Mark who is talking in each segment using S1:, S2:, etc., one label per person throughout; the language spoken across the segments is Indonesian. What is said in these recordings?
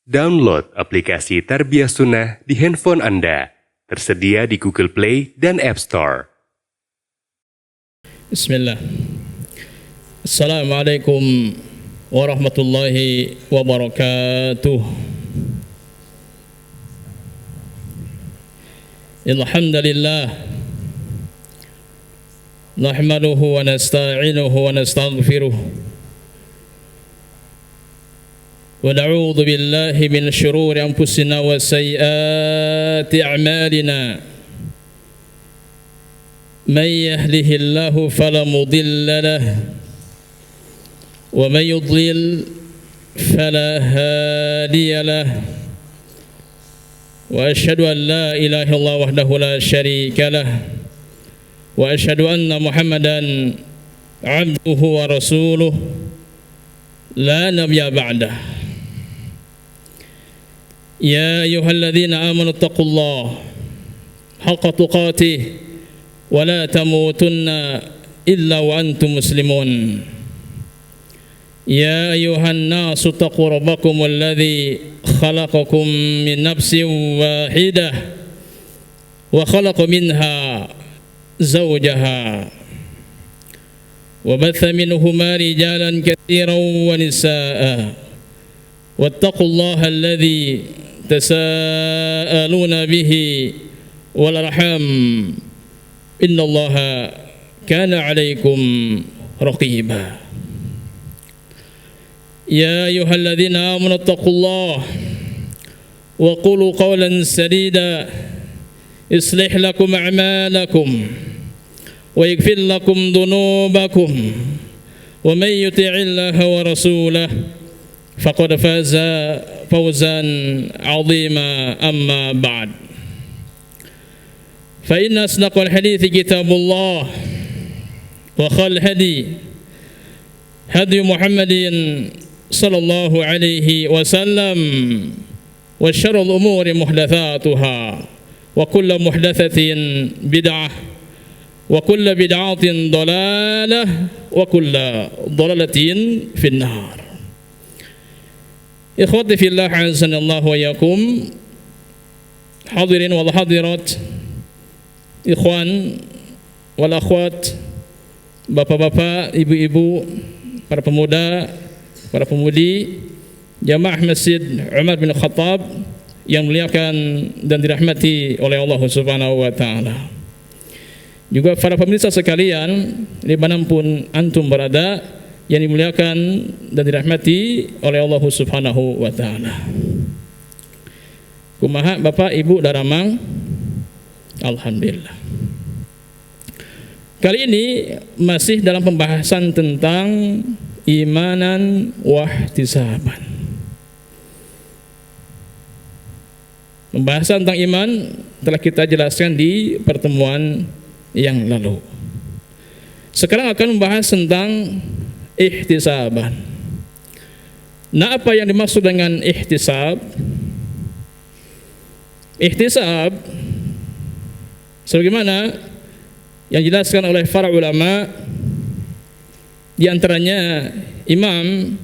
S1: Download aplikasi Tarbiyah Sunnah di handphone Anda. Tersedia di Google Play dan App Store.
S2: Bismillah. Assalamualaikum warahmatullahi wabarakatuh. Alhamdulillah. Nahmaduhu wa nasta'inuhu wa nastaghfiruh. ونعوذ بالله من شرور أنفسنا وسيئات أعمالنا من يهده الله فلا مضل له ومن يضلل فلا هادي له وأشهد أن لا إله إلا الله وحده لا شريك له وأشهد أن محمدا عبده ورسوله لا نبي بعده. يا أيها الذين آمنوا اتقوا الله حق تقاته ولا تموتن إلا وأنتم مسلمون. يا أيها الناس اتقوا ربكم الذي خلقكم من نفس واحدة وخلق منها زوجها وبث منهما رجالا كثيرا ونساء واتقوا الله الذي تساءلون به والأرحام إن الله كان عليكم رقيبا. يا أيها الذين آمنوا اتقوا الله وقولوا قولا سديدا يصلح لكم أعمالكم ويغفر لكم ذنوبكم ومن يطع الله ورسوله فقد فاز فوزا عظيما. أما بعد فإن أصدق الحديث كتاب الله وخير الهدي هدي محمد صلى الله عليه وسلم وشر الأمور محدثاتها وكل محدثة بدعة وكل بدعة ضلالة وكل ضلالة في النار. Ikhwati fillah, azanallahu wa yakum, hadirin wal hadirat, ikhwan wal akhwat, bapak-bapak, ibu-ibu, para pemuda, para pemudi, jamaah Masjid Umar bin Khattab yang muliakan dan dirahmati oleh Allah Subhanahu wa taala. Juga para pemirsa sekalian, dimanapun antum berada, yang dimuliakan dan dirahmati oleh Allah Subhanahu wa taala. Kumaha Bapak Ibu daramang? Alhamdulillah. Kali ini masih dalam pembahasan tentang imanan wahtisaban. Pembahasan tentang iman telah kita jelaskan di pertemuan yang lalu. Sekarang akan membahas tentang ihtisaban. Nah, apa yang dimaksud dengan ihtisab? Ihtisab sebagaimana yang dijelaskan oleh para ulama, di antaranya Imam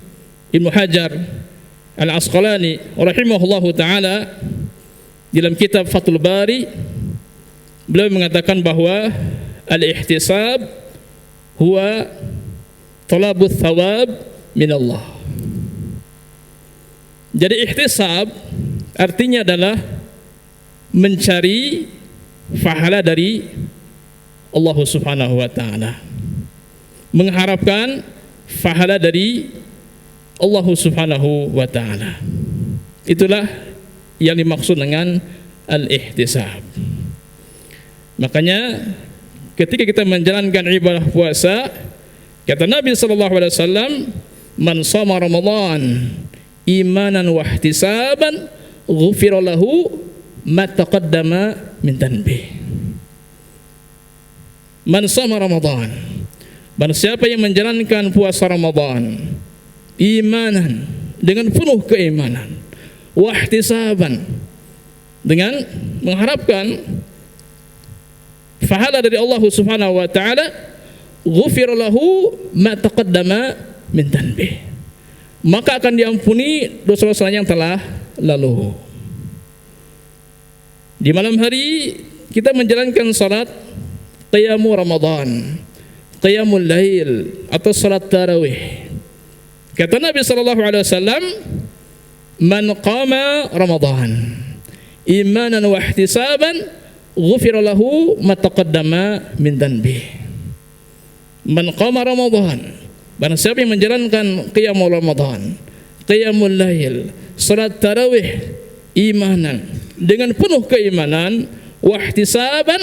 S2: Ibnu Hajar Al-Asqalani rahimahullahu taala dalam kitab Fathul Bari, beliau mengatakan bahwa al-ihtisab huwa talabut thawab min Allah. Jadi ihtisab artinya adalah mencari pahala dari Allah Subhanahu wa taala, mengharapkan pahala dari Allah Subhanahu wa taala. Itulah yang dimaksud dengan al-ihtisab. Makanya ketika kita menjalankan ibadah puasa, kata Nabi sallallahu alaihi wasallam, "Man shoma Ramadan imanan wa ihtisaban, ghufira lahu ma taqaddama min dhanbi." Man shoma Ramadan, barang siapa yang menjalankan puasa Ramadan imanan, dengan penuh keimanan, wa ihtisaban, dengan mengharapkan pahala dari Allah Subhanahu wa taala, ghufira lahu ma taqaddama min dhanbi, maka akan diampuni dosa-dosa yang telah lalu. Di malam hari kita menjalankan salat qiyamul Ramadan, qiyamul lail atau salat tarawih. Kata Nabi sallallahu alaihi wasallam, "Man qama Ramadan imanan wa ihtisaban, ghufira lahu ma taqaddama min dhanbi." Man qama Ramadan, barang siapa yang menjalankan qiyamul Ramadan, qiyamul lail, salat tarawih imanan, dengan penuh keimanan, wa ihtisaban,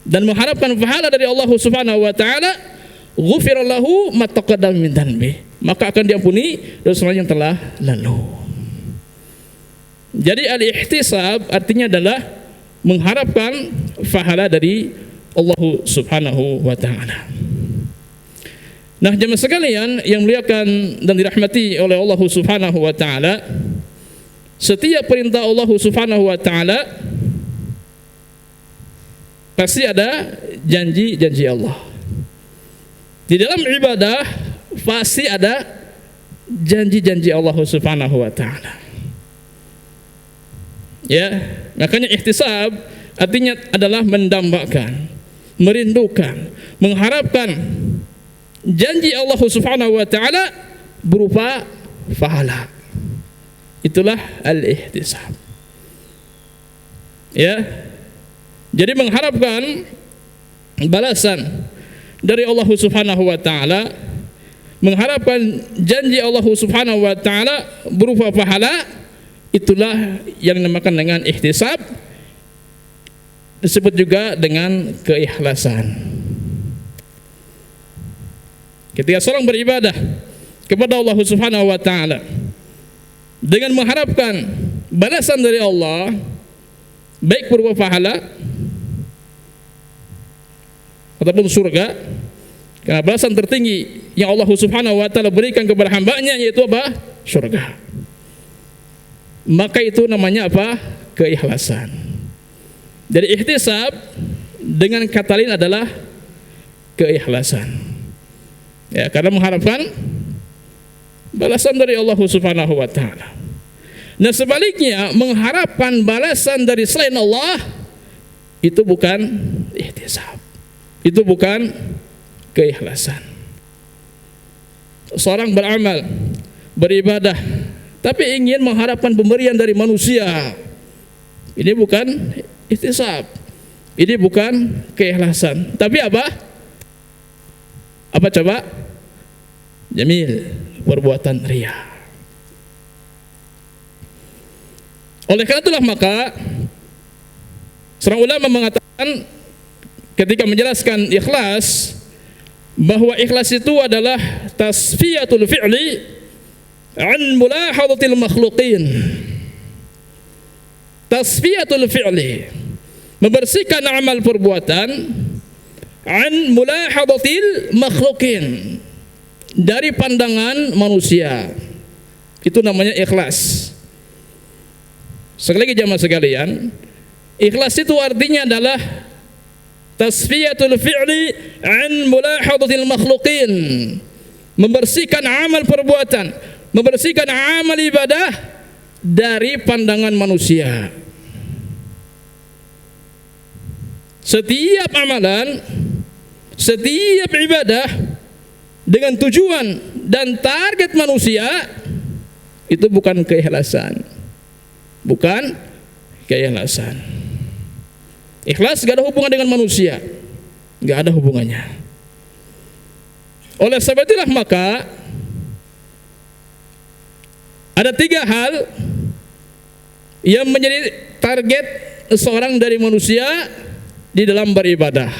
S2: dan mengharapkan pahala dari Allah Subhanahu wa taala, ghufira lahu ma taqaddama min dhanbi, maka akan diampuni dosa yang telah lalu. Jadi al-ihtisab artinya adalah mengharapkan pahala dari Allah Subhanahu wa taala. Nah, jemaah sekalian yang muliakan dan dirahmati oleh Allah Subhanahu wa taala, setiap perintah Allah Subhanahu wa taala pasti ada janji-janji Allah. Di dalam ibadah pasti ada janji-janji Allah Subhanahu wa taala. Ya, makanya ihtisab artinya adalah mendambakan, merindukan, mengharapkan janji Allah Subhanahu wa taala berupa pahala. Itulah al-ihtisab. Ya. Jadi mengharapkan balasan dari Allah Subhanahu wa taala, mengharapkan janji Allah Subhanahu wa taala berupa pahala, itulah yang dinamakan dengan ihtisab, disebut juga dengan keikhlasan. Ketika seorang beribadah kepada Allah Subhanahu wa taala dengan mengharapkan balasan dari Allah, baik berupa pahala ataupun surga, karena balasan tertinggi yang Allah Subhanahu wa taala berikan kepada hambanya yaitu apa? Surga. Maka itu namanya apa? Keikhlasan. Jadi ihtisab dengan kata lain adalah keikhlasan. Ya, karena mengharapkan balasan dari Allah Subhanahu wa taala. Nah, sebaliknya mengharapkan balasan dari selain Allah itu bukan ihtisab. Itu bukan keikhlasan. Seorang beramal, beribadah, tapi ingin mengharapkan pemberian dari manusia, ini bukan ihtisab. Ini bukan keikhlasan. Tapi apa? Apa coba? Jamil, perbuatan riya. Oleh karena itulah maka seorang ulama mengatakan ketika menjelaskan ikhlas, bahwa ikhlas itu adalah tasfiyatul fi'li an mulahadatil makhluqin. Tasfiyatul fi'li, membersihkan amal perbuatan, an mulahadatil makhluqin, dari pandangan manusia. Itu namanya ikhlas. Sekali lagi jamaah sekalian, ikhlas itu artinya adalah tasfiyatul fi'li an mulahadatil makhluqin, membersihkan amal perbuatan, membersihkan amal ibadah dari pandangan manusia. Setiap amalan, setiap ibadah dengan tujuan dan target manusia itu bukan keikhlasan. Bukan keikhlasan. Ikhlas gak ada hubungan dengan manusia, gak ada hubungannya. Oleh sebab itulah maka ada 3 hal yang menjadi target seorang dari manusia di dalam beribadah.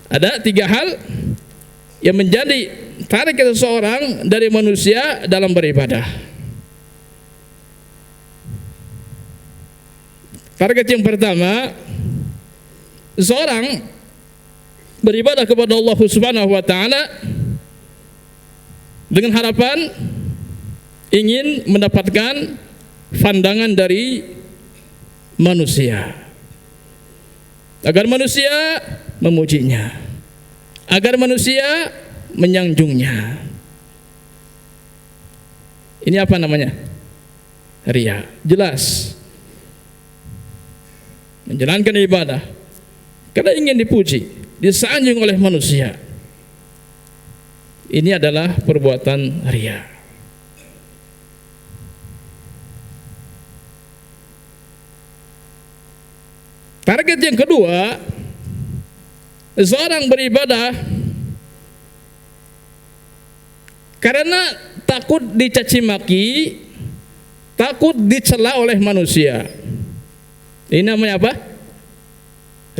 S2: Ada 3 hal yang menjadi target seseorang dari manusia dalam beribadah. Target yang pertama, seorang beribadah kepada Allah Subhanahu wa taala dengan harapan ingin mendapatkan pandangan dari manusia, agar manusia memujinya, agar manusia menyanjungnya. Ini apa namanya? riya. Jelas. Menjalankan ibadah karena ingin dipuji, disanjung oleh manusia. Ini adalah perbuatan riya. Target yang kedua, seorang beribadah karena takut dicaci maki, takut dicela oleh manusia. Ini namanya apa?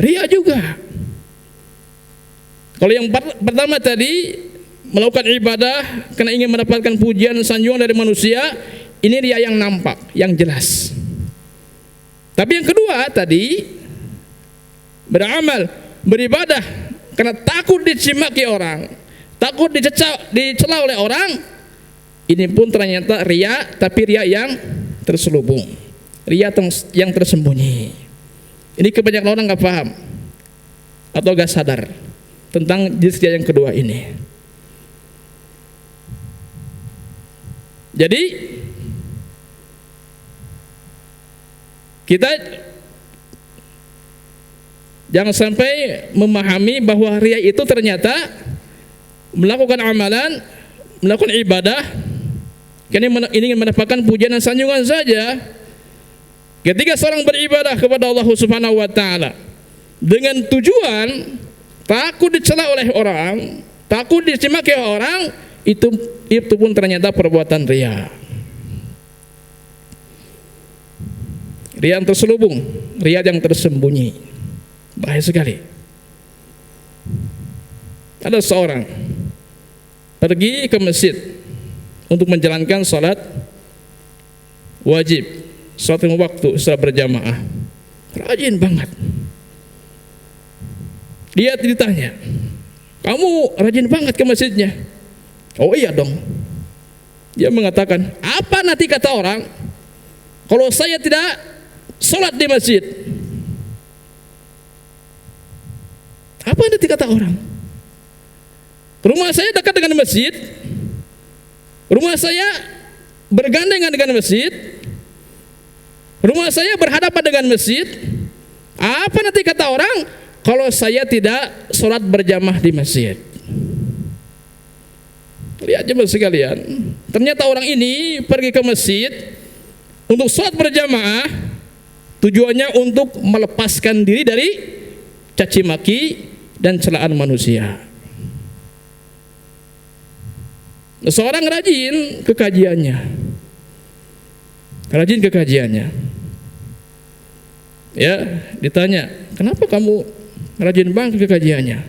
S2: Riya juga. Kalau yang pertama tadi, melakukan ibadah karena ingin mendapatkan pujian sanjungan dari manusia, ini riya yang nampak, yang jelas. Tapi yang kedua tadi, beramal, beribadah karena takut dicimaki orang, takut dicela oleh orang, ini pun ternyata riya, tapi riya yang terselubung, riya yang tersembunyi. Ini kebanyakan orang nggak paham atau nggak sadar tentang jenis riya yang kedua ini. Jadi kita jangan sampai memahami bahwa riya itu ternyata melakukan amalan, melakukan ibadah karena ingin mendapatkan pujian dan sanjungan saja. Ketika seorang beribadah kepada Allah Subhanahu wa taala dengan tujuan takut dicela oleh orang, takut dicemaki orang, itu pun ternyata perbuatan riya. Riya yang terselubung, riya yang tersembunyi. Bahaya sekali. Ada seorang pergi ke masjid untuk menjalankan salat wajib, salat lima waktu setelah berjamaah. Rajin banget. Dia ditanya, "Kamu rajin banget ke masjidnya?" "Oh iya dong." Dia mengatakan, "Apa nanti kata orang kalau saya tidak salat di masjid?" Apa nanti kata orang? Rumah saya dekat dengan masjid, rumah saya bergandengan dengan masjid, rumah saya berhadapan dengan masjid. Apa nanti kata orang kalau saya tidak sholat berjamaah di masjid? Lihat jemaah sekalian, ternyata orang ini pergi ke masjid untuk sholat berjamaah, tujuannya untuk melepaskan diri dari caci maki dan celaan manusia. Seorang rajin ke kajiannya, ya, ditanya, "Kenapa kamu rajin banget ke kajiannya?"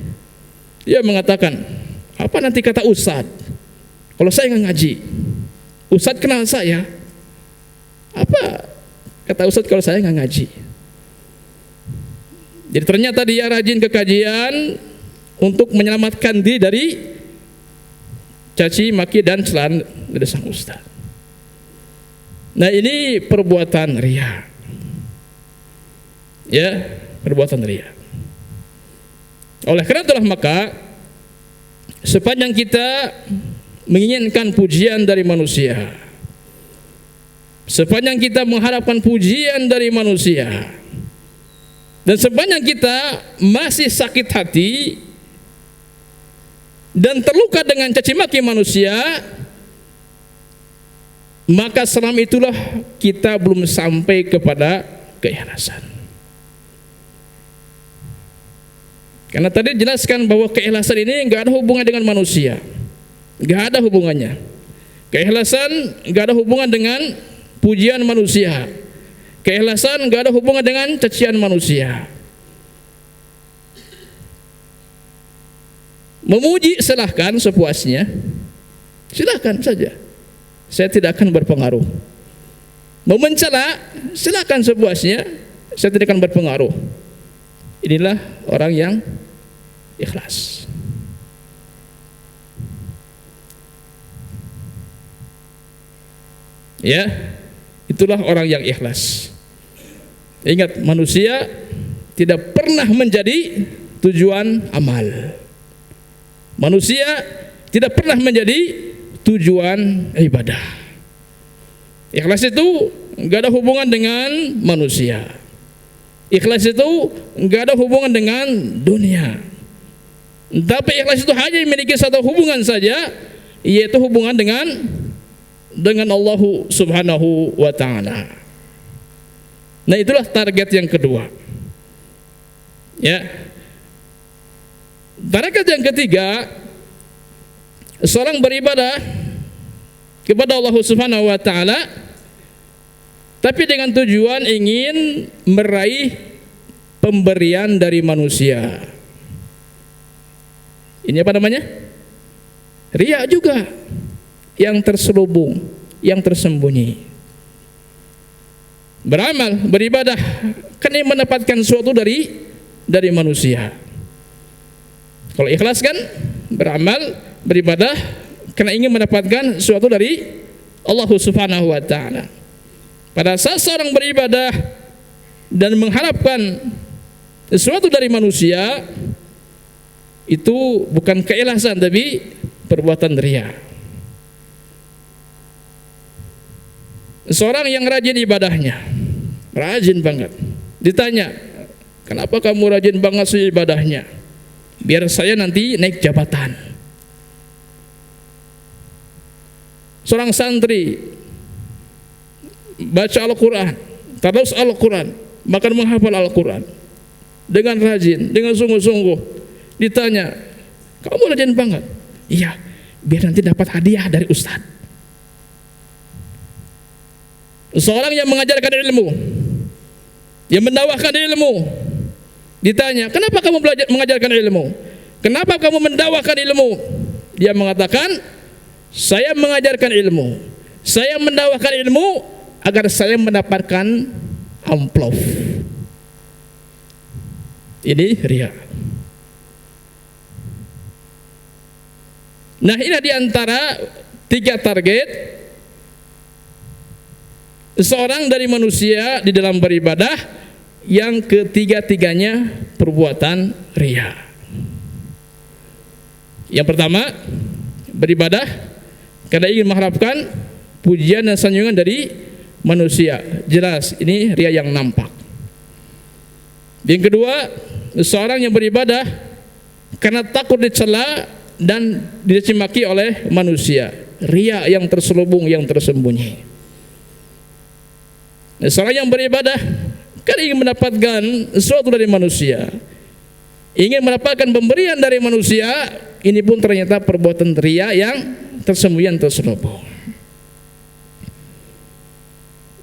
S2: Dia mengatakan, "Apa nanti kata ustadz kalau saya nggak ngaji? Ustadz kenal saya. Apa kata ustadz kalau saya nggak ngaji?" Jadi ternyata dia rajin ke kajian untuk menyelamatkan diri dari caci maki dan celaan dari sang ustaz. Nah, ini perbuatan riya. Ya, perbuatan riya. Oleh karena itulah maka sepanjang kita menginginkan pujian dari manusia, sepanjang kita mengharapkan pujian dari manusia, dan sepanjang kita masih sakit hati dan terluka dengan caci maki manusia, maka selama itulah kita belum sampai kepada keikhlasan. Karena tadi jelaskan bahwa keikhlasan ini enggak ada hubungan dengan manusia, enggak ada hubungannya. Keikhlasan enggak ada hubungan dengan pujian manusia. Keikhlasan enggak ada hubungan dengan cacian manusia. Memuji silahkan sepuasnya, silahkan saja, saya tidak akan berpengaruh. Mencela silahkan sepuasnya, saya tidak akan berpengaruh. Inilah orang yang ikhlas. Ya, itulah orang yang ikhlas. Ingat, manusia tidak pernah menjadi tujuan amal. Manusia tidak pernah menjadi tujuan ibadah. Ikhlas itu nggak ada hubungan dengan manusia. Ikhlas itu nggak ada hubungan dengan dunia. Tapi ikhlas itu hanya memiliki satu hubungan saja, yaitu hubungan dengan Allah Subhanahu wa taala. Nah, itulah target yang kedua. Ya. Target yang ketiga, seorang beribadah kepada Allah Subhanahu wa taala tapi dengan tujuan ingin meraih pemberian dari manusia. Ini apa namanya? Riya juga, yang terselubung, yang tersembunyi. Beramal, beribadah karena mendapatkan sesuatu dari manusia. Kalau ikhlas kan beramal, beribadah karena ingin mendapatkan sesuatu dari Allah Subhanahu wa taala. Pada saat seorang beribadah dan mengharapkan sesuatu dari manusia, itu bukan keikhlasan tapi perbuatan riya. Seorang yang rajin ibadahnya, rajin banget, ditanya, kenapa kamu rajin banget sih ibadahnya? Biar saya nanti naik jabatan. Seorang santri baca Al-Quran, tadarus Al-Quran, bahkan menghafal Al-Quran dengan rajin, dengan sungguh-sungguh. Ditanya, kamu rajin banget? Iya, biar nanti dapat hadiah dari ustadz. Seorang yang mengajarkan ilmu, yang mendakwahkan ilmu, ditanya, kenapa kamu belajar mengajarkan ilmu? Kenapa kamu mendakwahkan ilmu? Dia mengatakan, saya mengajarkan ilmu, saya mendakwahkan ilmu agar saya mendapatkan amplop. Ini riya. Nah, ini di antara 3 target seorang dari manusia di dalam beribadah, yang ketiga-tiganya perbuatan riya. Yang pertama, beribadah karena ingin mengharapkan pujian dan sanjungan dari manusia. Jelas ini riya yang nampak. Yang kedua, seorang yang beribadah karena takut dicela dan dicemaki oleh manusia. Riya yang terselubung, yang tersembunyi. Seorang yang beribadah kan ingin mendapatkan sesuatu dari manusia, ingin mendapatkan pemberian dari manusia. Ini pun ternyata perbuatan riya yang tersembunyi, yang terselubung.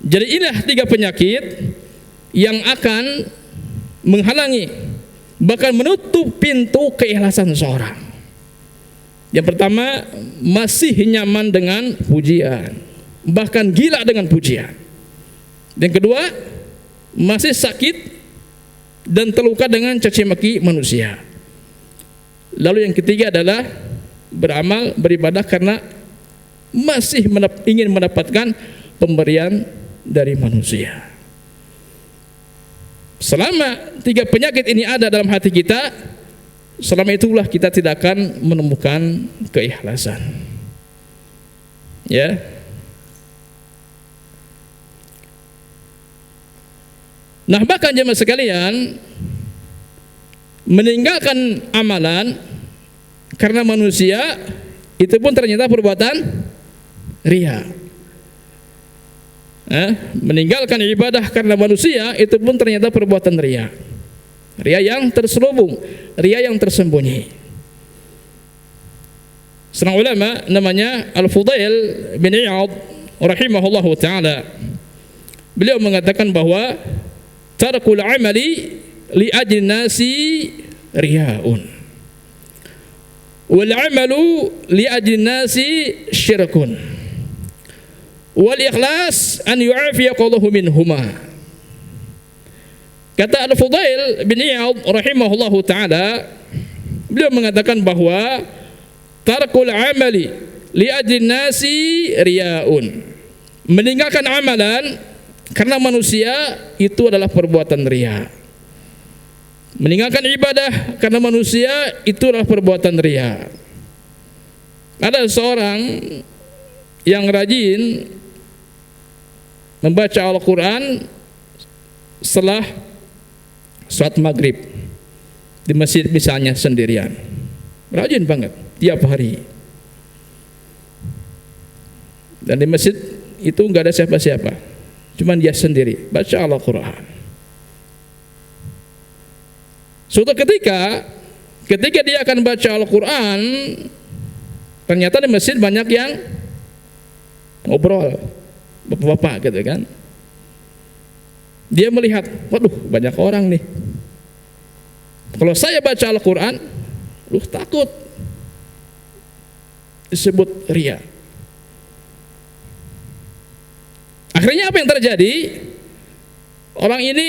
S2: Jadi inilah 3 penyakit yang akan menghalangi, bahkan menutup pintu keikhlasan seorang. Yang pertama, masih nyaman dengan pujian, bahkan gila dengan pujian. Yang kedua, masih sakit dan terluka dengan caci maki manusia. Lalu yang ketiga adalah beramal, beribadah karena masih ingin mendapatkan pemberian dari manusia. Selama 3 penyakit ini ada dalam hati kita, selama itulah kita tidak akan menemukan keikhlasan. Ya. Nah, bahkan jemaah sekalian, meninggalkan amalan karena manusia itu pun ternyata perbuatan riya. Meninggalkan ibadah karena manusia itu pun ternyata perbuatan riya. Riya yang terselubung, riya yang tersembunyi. Seorang ulama namanya Al-Fudail bin Iyad rahimahullahu taala, beliau mengatakan bahwa tarkul amali li ajli nasi riyaun, wal amalu li ajli nasi syirkun, wal ikhlas an yu'afiyaqallahu minhuma. Kata Al-Fudail bin Iyad rahimahullahu ta'ala, beliau mengatakan bahwa tarkul amali li ajli nasi riyaun, meninggalkan amalan karena manusia itu adalah perbuatan riya. Meninggalkan ibadah karena manusia itu adalah perbuatan riya. Ada seorang yang rajin membaca Al-Quran setelah sholat maghrib di masjid misalnya sendirian. Rajin banget tiap hari. Dan di masjid itu nggak ada siapa-siapa, cuman dia sendiri baca Al-Quran. Suatu ketika dia akan baca Al-Quran, ternyata di masjid banyak yang ngobrol, bapak-bapak gitu kan. Dia melihat, waduh banyak orang nih. Kalau saya baca Al-Quran, takut disebut riya. Akhirnya apa yang terjadi? Orang ini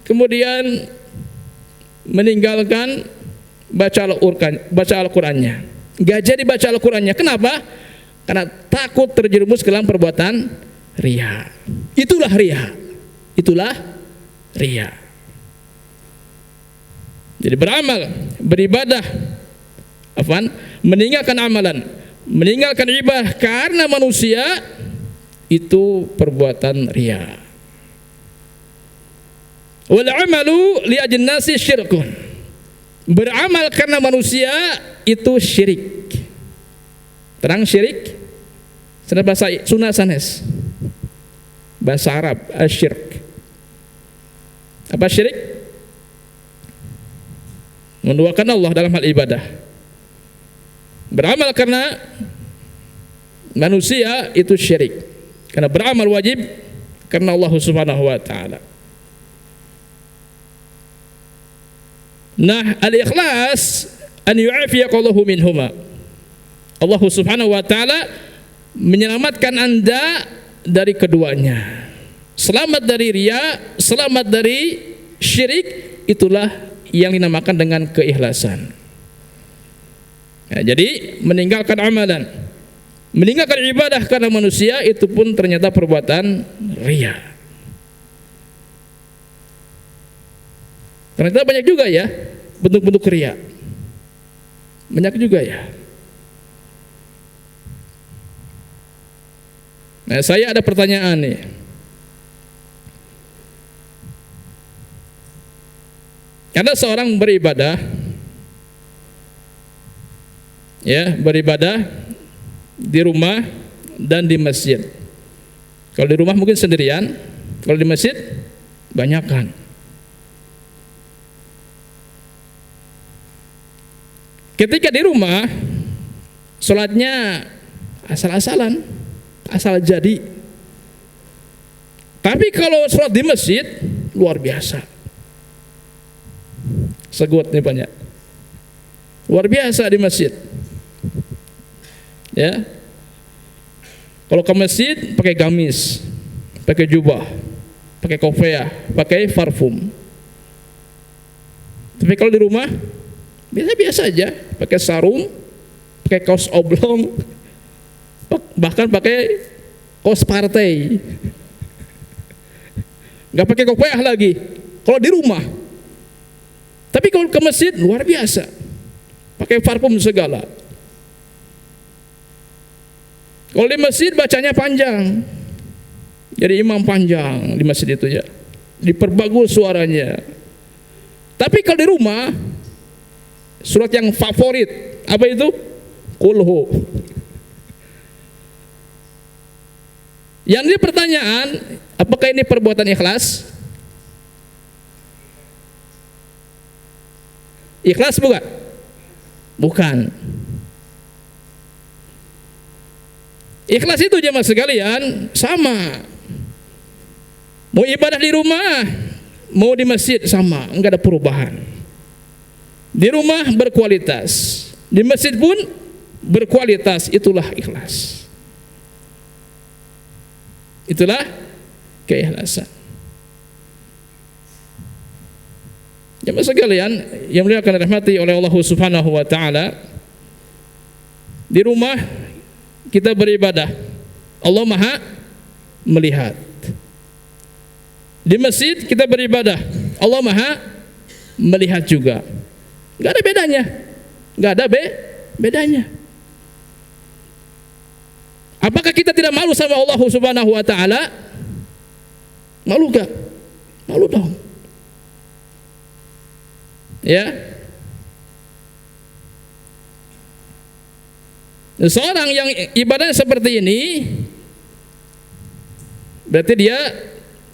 S2: kemudian meninggalkan baca Al-Qurannya. Gak jadi baca Al-Qurannya. Kenapa? Karena takut terjerumus ke dalam perbuatan riya. Itulah riya. Jadi beramal, beribadah, meninggalkan amalan, meninggalkan ibadah karena manusia, itu perbuatan riya. Wal amalu li ajli nasi syirkun. Beramal karena manusia itu syirik. Terang syirik? Sudah bahasa Sunda sanes. Bahasa Arab asyirk. Apa syirik? Menduakan Allah dalam hal ibadah. Beramal karena manusia itu syirik. Karena beramal wajib karena Allah Subhanahu wa taala. Nah, al-ikhlas an yu'afiyaqallahu minhuma. Allah Subhanahu wa taala menyelamatkan Anda dari keduanya. Selamat dari riya, selamat dari syirik, itulah yang dinamakan dengan keikhlasan. Ya, jadi meninggalkan amalan, meninggalkan ibadah karena manusia, itu pun ternyata perbuatan riya. Ternyata banyak juga ya bentuk-bentuk riya. Banyak juga ya. Nah, saya ada pertanyaan nih. Ada seorang beribadah, ya, beribadah di rumah dan di masjid. Kalau di rumah mungkin sendirian, kalau di masjid banyakan. Ketika di rumah, sholatnya asal-asalan, asal jadi. Tapi kalau sholat di masjid, luar biasa. Segut nih banyak. Luar biasa di masjid. Ya. Kalau ke masjid pakai gamis, pakai jubah, pakai kopiah, pakai parfum. Tapi kalau di rumah biasa-biasa aja, pakai sarung, pakai kaos oblong, bahkan pakai kaos partai. Nggak pakai kopiah lagi. Kalau di rumah. Tapi kalau ke masjid luar biasa, pakai parfum segala. Kalau di masjid bacanya panjang, jadi imam panjang di masjid itu ya, diperbagus suaranya. Tapi kalau di rumah, surat yang favorit apa itu? Kulhu. Yang ini pertanyaan, apakah ini perbuatan ikhlas? Ikhlas bukan? Bukan. Ikhlas itu jemaah sekalian sama. Mau ibadah di rumah, mau di masjid sama, enggak ada perubahan. Di rumah berkualitas, di masjid pun berkualitas, itulah ikhlas. Itulah keikhlasan. Jemaah sekalian yang mulia akan dirahmati oleh Allah Subhanahu wa taala, di rumah kita beribadah, Allah Maha melihat. Di masjid kita beribadah, Allah Maha melihat juga. Enggak ada bedanya. Enggak ada bedanya. Apakah kita tidak malu sama Allah Subhanahu wa taala? Malu gak? Malu dong. Ya. Seorang yang ibadah seperti ini berarti dia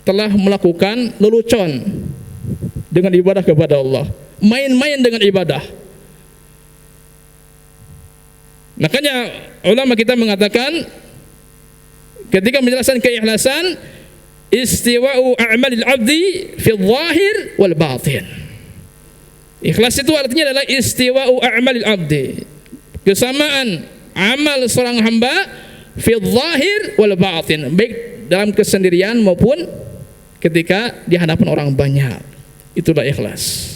S2: telah melakukan lelucon dengan ibadah kepada Allah, main-main dengan ibadah. Makanya ulama kita mengatakan ketika menjelaskan keikhlasan, istiwa'u a'malil 'abdi fi dhahir wal batin. Ikhlas itu artinya adalah istiwa'u a'malil 'abdi, kesamaan amal seorang hamba fi dhahir wal batin, baik dalam kesendirian maupun ketika di hadapan orang banyak. Itulah ikhlas.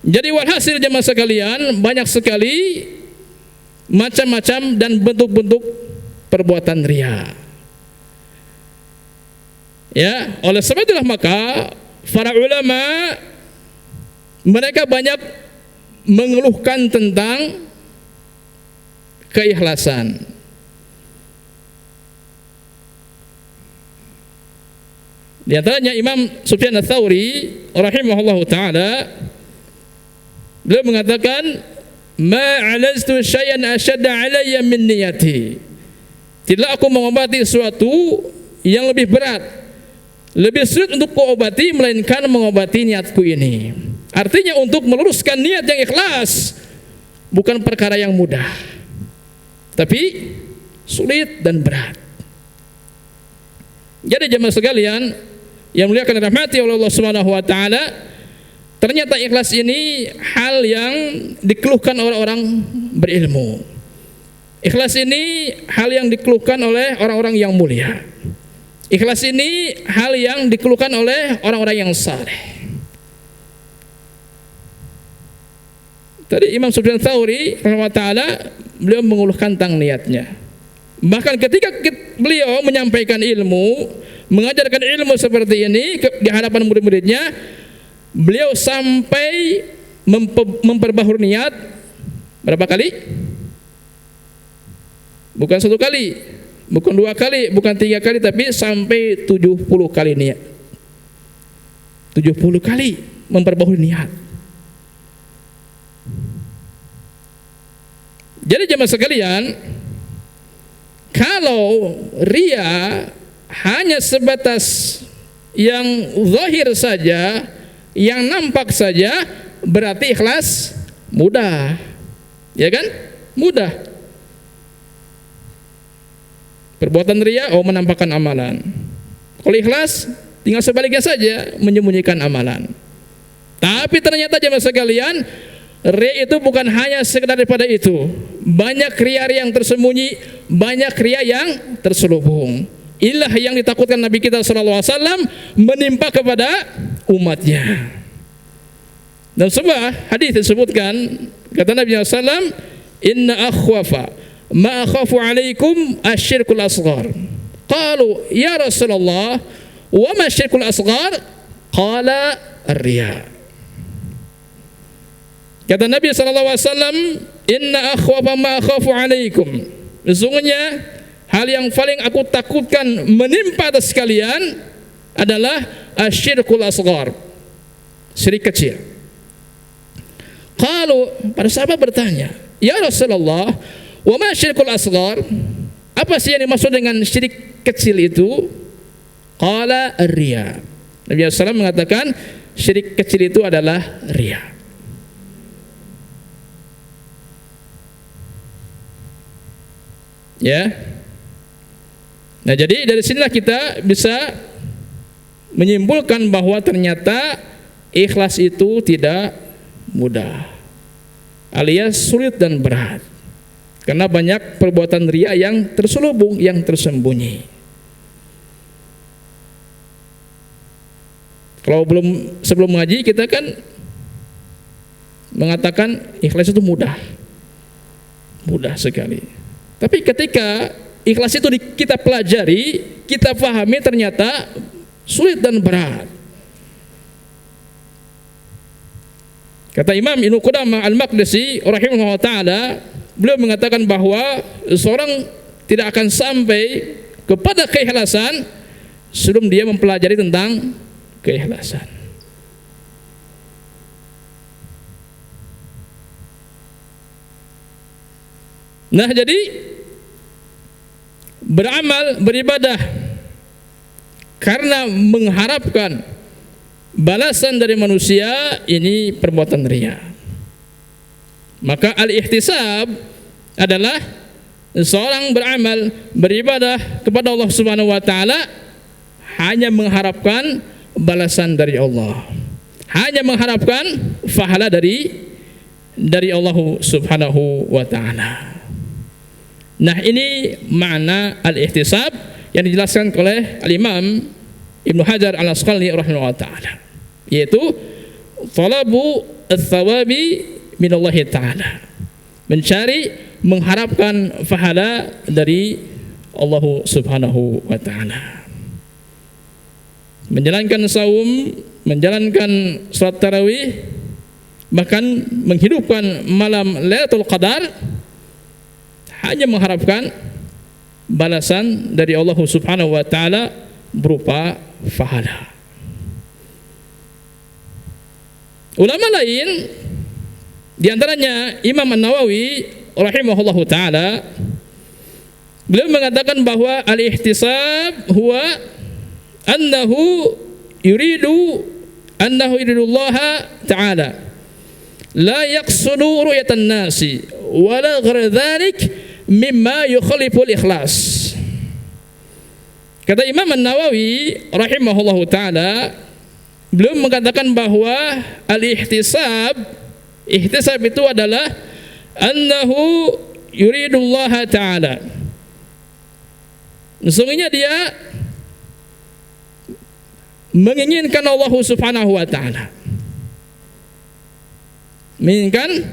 S2: Jadi walhasil jemaah sekalian, banyak sekali macam-macam dan bentuk-bentuk perbuatan riya. Ya, oleh sebab itulah maka para ulama mereka banyak mengeluhkan tentang keikhlasan. Di antaranya Imam Sufyan Ats-Tsauri rahimahullahu taala, beliau mengatakan, "Ma 'alaztu syai'an ashadda 'alayya min niyati." Tidak aku mengobati sesuatu yang lebih berat, lebih sulit untuk kuobati melainkan mengobati niatku ini. Artinya untuk meluruskan niat yang ikhlas bukan perkara yang mudah, tapi sulit dan berat. Jadi jemaah sekalian yang muliakan dirahmati oleh Allah Subhanahu wa taala, ternyata ikhlas ini hal yang dikeluhkan oleh orang berilmu. Ikhlas ini hal yang dikeluhkan oleh orang-orang yang mulia. Ikhlas ini hal yang dikeluhkan oleh orang-orang yang saleh. Tadi Imam Sufyan Tsauri rahimahullah taala, beliau mengeluhkan tentang niatnya. Bahkan ketika beliau menyampaikan ilmu, mengajarkan ilmu seperti ini di hadapan murid-muridnya, beliau sampai memperbaharui niat berapa kali? Bukan 1 kali, bukan 2 kali, bukan 3 kali, tapi sampai 70 kali niat. 70 kali memperbaharui niat. Jadi jemaah sekalian, kalau riya hanya sebatas yang zahir saja, yang nampak saja, berarti ikhlas mudah, ya kan? Mudah. Perbuatan riya, menampakkan amalan. Kalau ikhlas, tinggal sebaliknya saja, menyembunyikan amalan. Tapi ternyata jemaah sekalian, riya itu bukan hanya sekedar daripada itu. Banyak riya yang tersembunyi, banyak riya yang terselubung. Inilah yang ditakutkan Nabi kita SAW menimpa kepada umatnya. Dan sebuah hadis disebutkan, kata Nabi SAW, "Inna akhwafa ma akhafu alaikum asyirkul asghar." Qalu ya Rasulullah, wa ma asyirkul asghar? Qala ar-riya. Kata Nabi SAW, "Inna akhwafa ma akhafu alaikum." Sesungguhnya hal yang paling aku takutkan menimpa atas kalian adalah asyirkul asghar, syirik kecil. Qalu, para sahabat bertanya, "Ya Rasulullah, wa ma asyirkul asghar?" Apa sih yang dimaksud dengan syirik kecil itu? Qala ar-riya. Nabi SAW mengatakan syirik kecil itu adalah riya. Ya. Nah, jadi dari sinilah kita bisa menyimpulkan bahwa ternyata ikhlas itu tidak mudah, alias sulit dan berat, karena banyak perbuatan riya yang terselubung, yang tersembunyi. Kalau sebelum ngaji kita kan mengatakan ikhlas itu mudah sekali. Tapi ketika ikhlas itu kita pelajari, kita pahami, ternyata sulit dan berat. Kata Imam Ibnu Qudamah Al-Maqdisi rahimahullah ta'ala, beliau mengatakan bahwa seorang tidak akan sampai kepada keikhlasan sebelum dia mempelajari tentang keikhlasan. Nah, jadi beramal, beribadah karena mengharapkan balasan dari manusia, ini perbuatan riya. Maka al-ihtisab adalah seorang beramal, beribadah kepada Allah Subhanahu wa taala hanya mengharapkan balasan dari Allah, hanya mengharapkan pahala dari Allah Subhanahu wa taala. Nah, ini makna al-ihtisab yang dijelaskan oleh al-Imam Ibnu Hajar al-Asqalani rahimahullah ta'ala, yaitu talabu ats-tsawabi minallahi ta'ala, mencari, mengharapkan pahala dari Allah Subhanahu wa ta'ala. Menjalankan saum, menjalankan salat tarawih, bahkan menghidupkan malam Lailatul Qadar hanya mengharapkan balasan dari Allah Subhanahu wa taala berupa pahala. Ulama lain di antaranya Imam An-Nawawi rahimahullahu taala, beliau mengatakan bahwa al-ihtisab huwa annahu yuridu Allah ta'ala la yaqsudu ru'yatan nasi wala ghayra dhalik mimma yukhaliful ikhlas. Kata Imam An-Nawawi rahimahullahu ta'ala, beliau mengatakan bahwa al-ihtisab, ihtisab itu adalah annahu yuridullah ta'ala, sesungguhnya dia menginginkan Allah Subhanahu wa ta'ala, menginginkan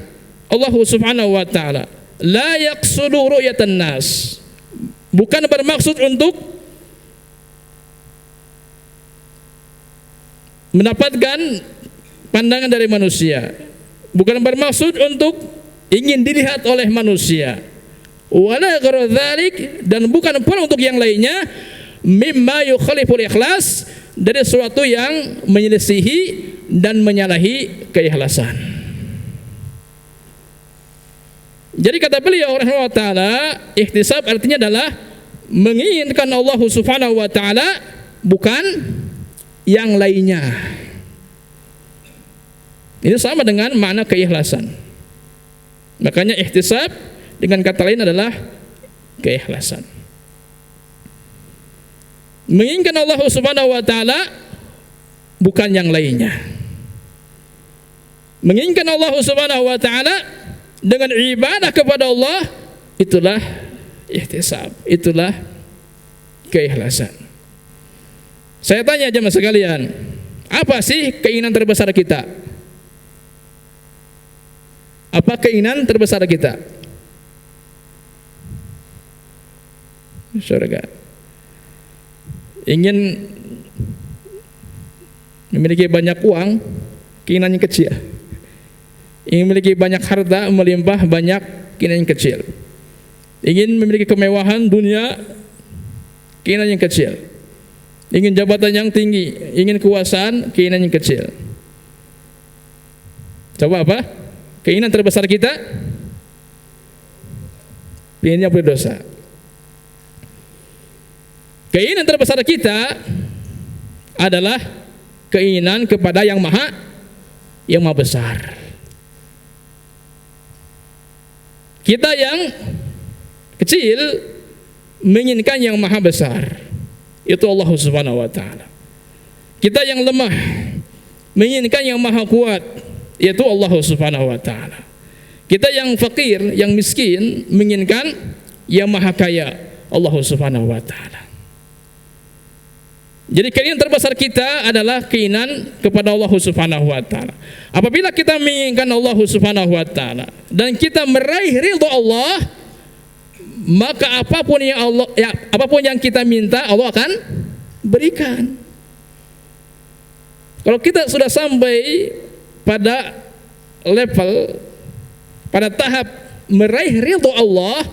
S2: Allah Subhanahu wa ta'ala, la yaqsudu ru'yatan nas, bukan bermaksud untuk mendapatkan pandangan dari manusia, bukan bermaksud untuk ingin dilihat oleh manusia, wala ghairu dzalik, dan bukan pula untuk yang lainnya, mimma yukhaliful ikhlas, dari sesuatu yang menyelisihi dan menyalahi keikhlasan. Jadi kata beliau rahimahullah ta'ala, ihtisab artinya adalah menginginkan Allah Subhanahu wa ta'ala, bukan yang lainnya. Ini sama dengan makna keikhlasan. Makanya ihtisab dengan kata lain adalah keikhlasan. Menginginkan Allah Subhanahu wa ta'ala, bukan yang lainnya. Menginginkan Allah Subhanahu wa ta'ala dengan ibadah kepada Allah, itulah ihtisab, itulah keikhlasan. Saya tanya jemaah sekalian, apa sih keinginan terbesar kita? Apa keinginan terbesar kita? Surga. Ingin memiliki banyak uang, keinginannya kecil. Ingin memiliki banyak harta melimpah, banyak, keinginannya kecil. Ingin memiliki kemewahan dunia, keinginannya kecil. Ingin jabatan yang tinggi, ingin kekuasaan, keinginannya kecil. Coba apa? Keinginan terbesar kita? Inginnya berdosa. Keinginan terbesar kita adalah keinginan kepada yang maha besar. Kita yang kecil menginginkan yang maha besar, itu Allah Subhanahu wa ta'ala. Kita yang lemah menginginkan yang maha kuat, yaitu Allah Subhanahu wa ta'ala. Kita yang fakir, yang miskin menginginkan yang maha kaya, Allah Subhanahu wa ta'ala. Jadi keinginan terbesar kita adalah keinginan kepada Allah Subhanahu wa ta'ala. Apabila kita menginginkan Allah Subhanahu wa ta'ala dan kita meraih ridha Allah, maka apapun yang kita minta, Allah akan berikan. Kalau kita sudah sampai pada level, pada tahap meraih ridha Allah,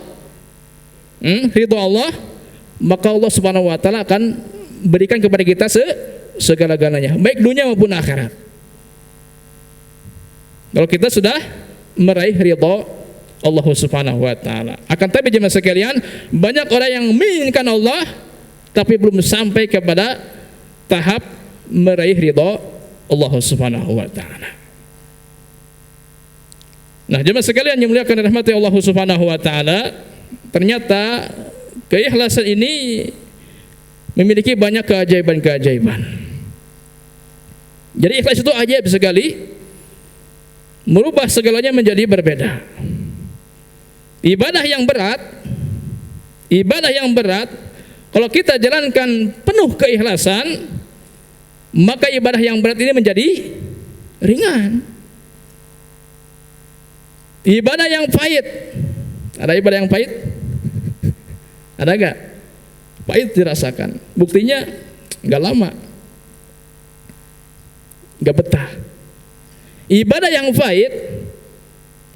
S2: maka Allah Subhanahu wa ta'ala akan berikan kepada kita segala-galanya, baik dunia maupun akhirat. Kalau kita sudah meraih ridha Allah Subhanahu wa taala. Akan tapi jemaah sekalian, banyak orang yang menginginkan Allah tapi belum sampai kepada tahap meraih ridha Allah Subhanahu wa taala. Nah, jemaah sekalian yang muliakan rahmati Allah Subhanahu wa taala, ternyata keikhlasan ini memiliki banyak keajaiban-keajaiban. Jadi ikhlas itu ajaib sekali, merubah segalanya menjadi berbeda. Ibadah yang berat, kalau kita jalankan penuh keikhlasan, maka ibadah yang berat ini menjadi ringan. Ibadah yang pahit, ada ibadah yang pahit? Ada enggak? Pahit dirasakan. Buktinya enggak lama, enggak betah. Ibadah yang pahit,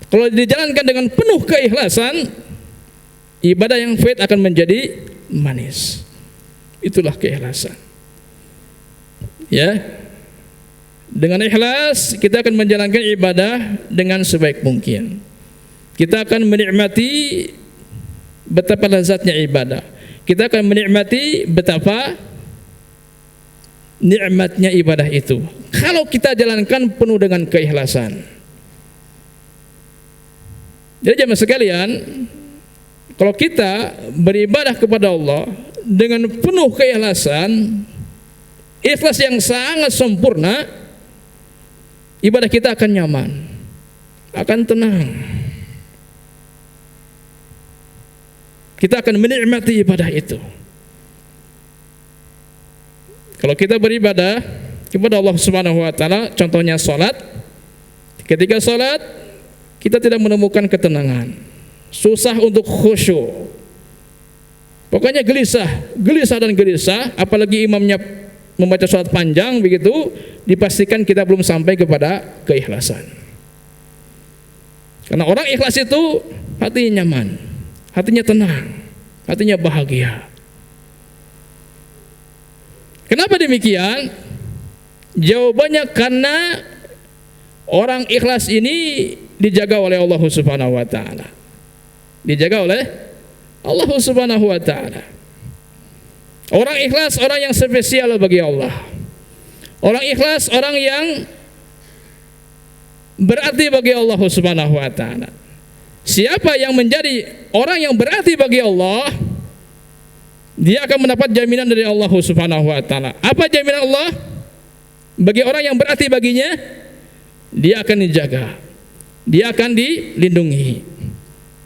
S2: kalau dijalankan dengan penuh keikhlasan, ibadah yang pahit akan menjadi manis. Itulah keikhlasan. Ya, dengan ikhlas kita akan menjalankan ibadah dengan sebaik mungkin. Kita akan menikmati betapa lezatnya ibadah. Kita akan menikmati betapa nikmatnya ibadah itu kalau kita jalankan penuh dengan keikhlasan. Jadi jemaah sekalian, kalau kita beribadah kepada Allah dengan penuh keikhlasan, ikhlas yang sangat sempurna, ibadah kita akan nyaman, akan tenang. Kita akan menikmati ibadah itu. Kalau kita beribadah kepada Allah Subhanahu wa taala, contohnya salat. Ketika salat, kita tidak menemukan ketenangan. Susah untuk khusyuk. Pokoknya gelisah dan gelisah, apalagi imamnya membaca salat panjang begitu, dipastikan kita belum sampai kepada keikhlasan. Karena orang ikhlas itu hatinya nyaman, hatinya tenang, hatinya bahagia. Kenapa demikian? Jawabannya karena orang ikhlas ini dijaga oleh Allah Subhanahu wa taala. Dijaga oleh Allah Subhanahu wa taala. Orang ikhlas orang yang spesial bagi Allah. Orang ikhlas orang yang berarti bagi Allah Subhanahu wa taala. Siapa yang menjadi orang yang berarti bagi Allah, dia akan mendapat jaminan dari Allah Subhanahu wa taala. Apa jaminan Allah? Bagi orang yang berarti baginya, dia akan dijaga, dia akan dilindungi,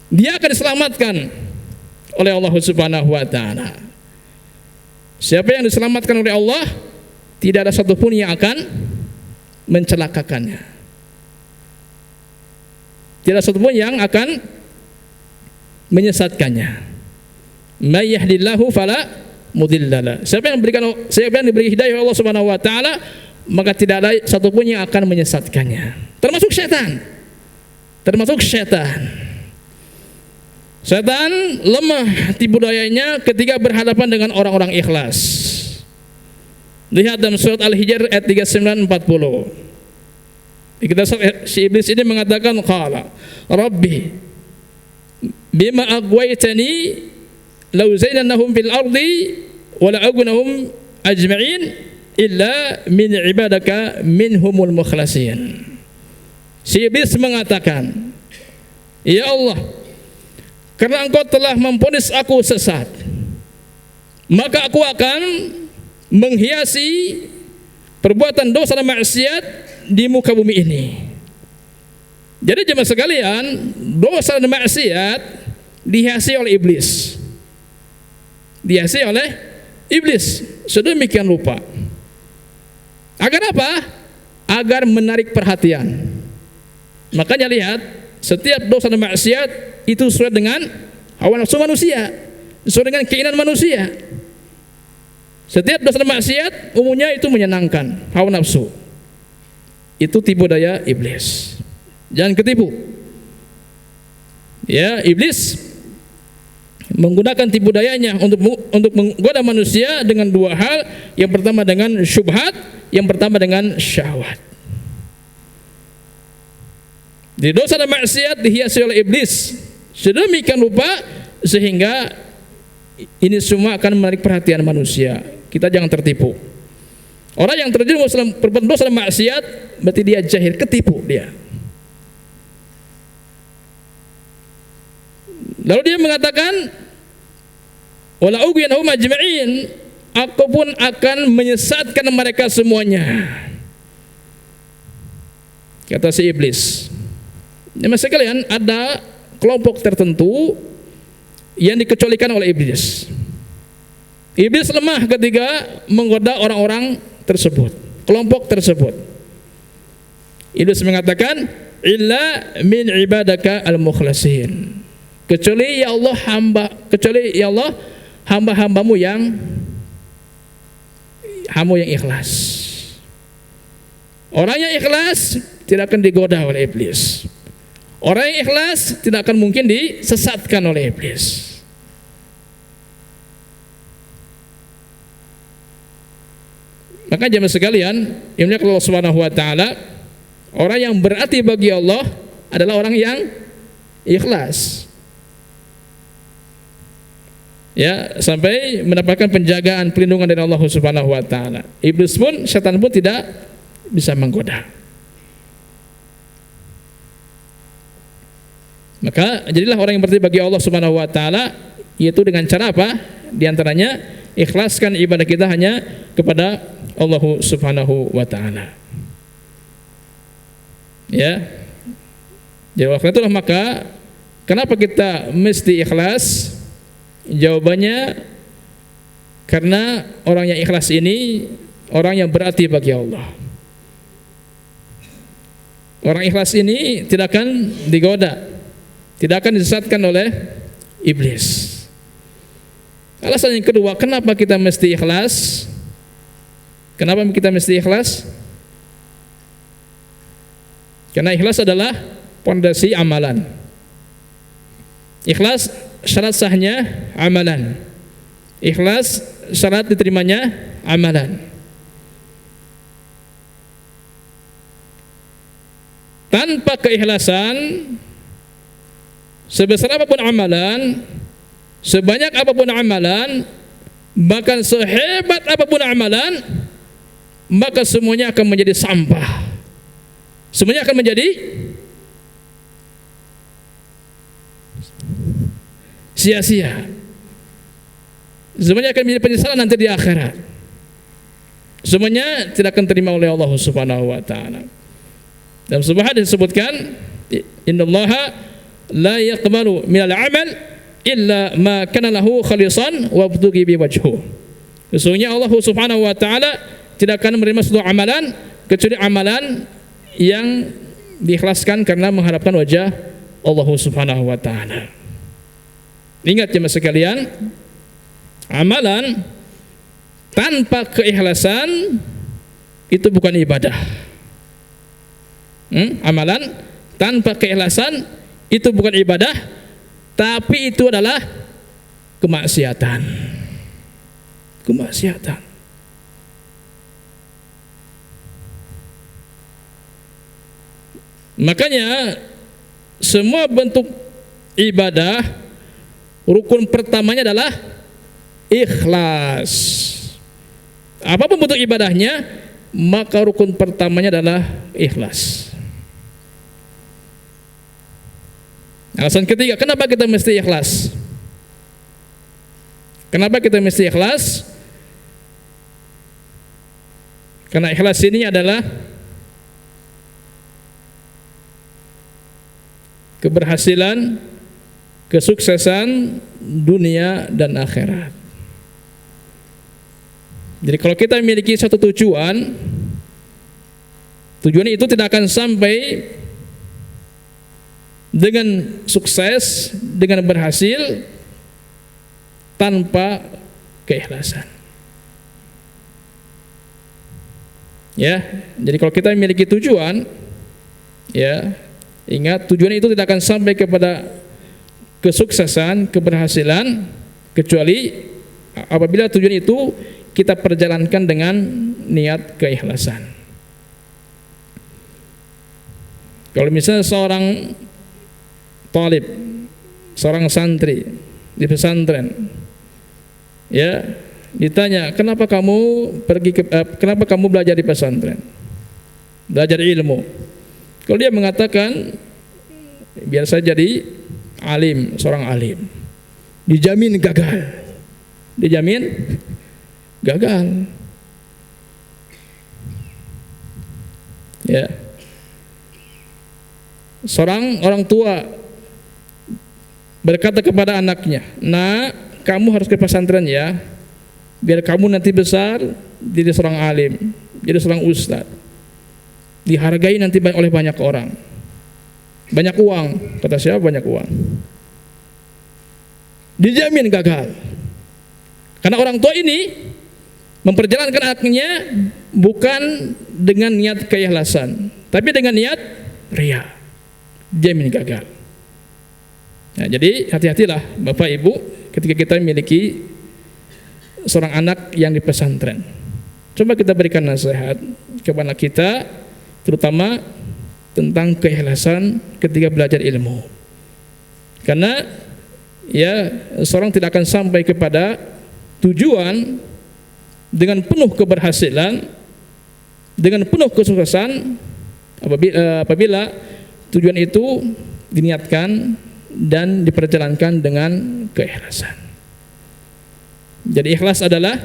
S2: dia akan diselamatkan oleh Allah Subhanahu wa taala. Siapa yang diselamatkan oleh Allah, tidak ada satupun yang akan mencelakakannya. Tidak ada satupun yang akan menyesatkannya. May yahdillahu fala mudhillalah. Siapa yang diberi hidayah oleh Allah Subhanahu wa taala, maka tidak ada satupun yang akan menyesatkannya. Termasuk setan. Setan lemah tipu dayanya ketika berhadapan dengan orang-orang ikhlas. Lihat dalam surat Al-Hijr ayat 39-40. Si iblis ini mengatakan, qala rabbi bima aghwaytani law zaynannahum fil ardi wa la aghnahum ajma'in illa min ibadaka minhumul mukhlasin. Si iblis mengatakan, ya Allah, karena engkau telah memvonis aku sesat, maka aku akan menghiasi perbuatan dosa dan maksiat di muka bumi ini. Jadi jemaah sekalian, dosa dan maksiat dihiasi oleh iblis. Dihiasi oleh iblis sedemikian rupa. Agar apa? Agar menarik perhatian. Makanya lihat, setiap dosa dan maksiat itu sesuai dengan hawa nafsu manusia, sesuai dengan keinginan manusia. Setiap dosa dan maksiat umumnya itu menyenangkan hawa nafsu. Itu tipu daya iblis. Jangan ketipu. Ya, iblis menggunakan tipu dayanya untuk menggoda manusia dengan dua hal. Yang pertama dengan syubhat, yang pertama dengan syahwat. Di dosa dan maksiat dihiasi oleh iblis sedemikian rupa sehingga ini semua akan menarik perhatian manusia. Kita jangan tertipu. Orang yang terjerumus dalam perbuatan dosa dan maksiat berarti dia jahil, ketipu dia. Lalu dia mengatakan, wala ughwiyannahum ajma'in, aku pun akan menyesatkan mereka semuanya. Kata si iblis. Ya, mas sekalian, ada kelompok tertentu yang dikecualikan oleh iblis. Iblis lemah ketika menggoda orang-orang tersebut, kelompok tersebut. Iblis mengatakan, illa min ibadaka al-mukhlasin. Kecuali ya Allah hamba-hambamu yang ikhlas. Orang yang ikhlas tidak akan digoda oleh iblis. Orang yang ikhlas tidak akan mungkin disesatkan oleh iblis. Maka jemaah sekalian, yang dimuliakan Allah Subhanahu wa taala, orang yang berarti bagi Allah adalah orang yang ikhlas. Ya, sampai mendapatkan penjagaan, perlindungan dari Allah Subhanahu wa taala. Iblis pun, setan pun tidak bisa menggoda. Maka jadilah orang yang berarti bagi Allah Subhanahu wa taala, yaitu dengan cara apa? Di antaranya ikhlaskan ibadah kita hanya kepada Allah Subhanahu wa taala. Ya. Jadi waktu itulah maka kenapa kita mesti ikhlas? Jawabannya karena orang yang ikhlas ini orang yang berarti bagi Allah. Orang ikhlas ini tidak akan digoda, tidak akan disesatkan oleh iblis. Alasan yang kedua, kenapa kita mesti ikhlas? Kenapa kita mesti ikhlas? Karena ikhlas adalah pondasi amalan. Ikhlas syarat sahnya amalan. Ikhlas syarat diterimanya amalan. Tanpa keikhlasan, sebesar apapun amalan, sebanyak apapun amalan, bahkan sehebat apapun amalan, maka semuanya akan menjadi sampah. Semuanya akan menjadi sia-sia. Semuanya akan menjadi penyesalan nanti di akhirat. Semuanya tidak akan terima oleh Allah Subhanahu wa taala. Dalam sebuah hadis disebutkan, innallaha la yaqbalu minal amal illa ma kana lahu khalisan wa btughi bi wajhu. Sesungguhnya Allah Subhanahu wa taala tidak akan menerima seluruh amalan kecuali amalan yang diikhlaskan karena mengharapkan wajah Allah Subhanahu wa taala. Ingat jemaah sekalian, amalan tanpa keikhlasan itu bukan ibadah. Amalan tanpa keikhlasan itu bukan ibadah, tapi itu adalah kemaksiatan. Kemaksiatan. Makanya semua bentuk ibadah rukun pertamanya adalah ikhlas. Apapun bentuk ibadahnya, maka rukun pertamanya adalah ikhlas. Alasan ketiga, kenapa kita mesti ikhlas? Kenapa kita mesti ikhlas? Karena ikhlas ini adalah keberhasilan, kesuksesan dunia dan akhirat. Jadi kalau kita memiliki satu tujuan itu tidak akan sampai dengan sukses, dengan berhasil tanpa keikhlasan. Ya, jadi kalau kita memiliki tujuan, ya, ingat tujuan itu tidak akan sampai kepada kesuksesan, keberhasilan, kecuali apabila tujuan itu kita perjalankan dengan niat keikhlasan. Kalau misalnya seorang talib, seorang santri di pesantren, ya, ditanya, kenapa kamu belajar di pesantren, belajar ilmu? Kalau dia mengatakan, biar saya jadi alim, seorang alim, dijamin gagal. Dijamin gagal. Ya. Seorang orang tua berkata kepada anaknya, "Nak, kamu harus ke pesantren ya, biar kamu nanti besar jadi seorang alim, jadi seorang ustaz, dihargai nanti oleh banyak orang, banyak uang." Kata siapa? Banyak uang. Dijamin gagal. Karena orang tua ini memperjalankan anaknya bukan dengan niat keikhlasan, tapi dengan niat riya. Jamin gagal. Nah, jadi hati-hatilah Bapak Ibu ketika kita memiliki seorang anak yang di pesantren. Coba kita berikan nasihat kepada kita, terutama tentang keikhlasan ketika belajar ilmu. Karena ya, seorang tidak akan sampai kepada tujuan dengan penuh keberhasilan, dengan penuh kesuksesan apabila tujuan itu diniatkan dan diperjalankan dengan keikhlasan. Jadi ikhlas adalah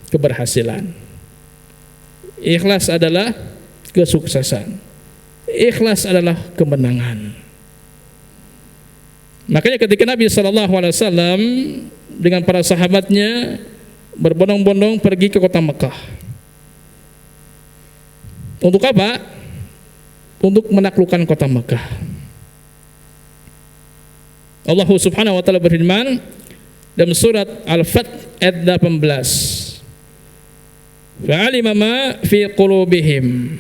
S2: keberhasilan, ikhlas adalah kesuksesan, ikhlas adalah kemenangan. Makanya ketika Nabi SAW dengan para sahabatnya berbondong-bondong pergi ke kota Mekah. Untuk apa? Untuk menaklukkan kota Mekah. Allah Subhanahu wa taala berfirman dalam surat Al-Fath ayat 18. Fa'alima ma fi qulubihim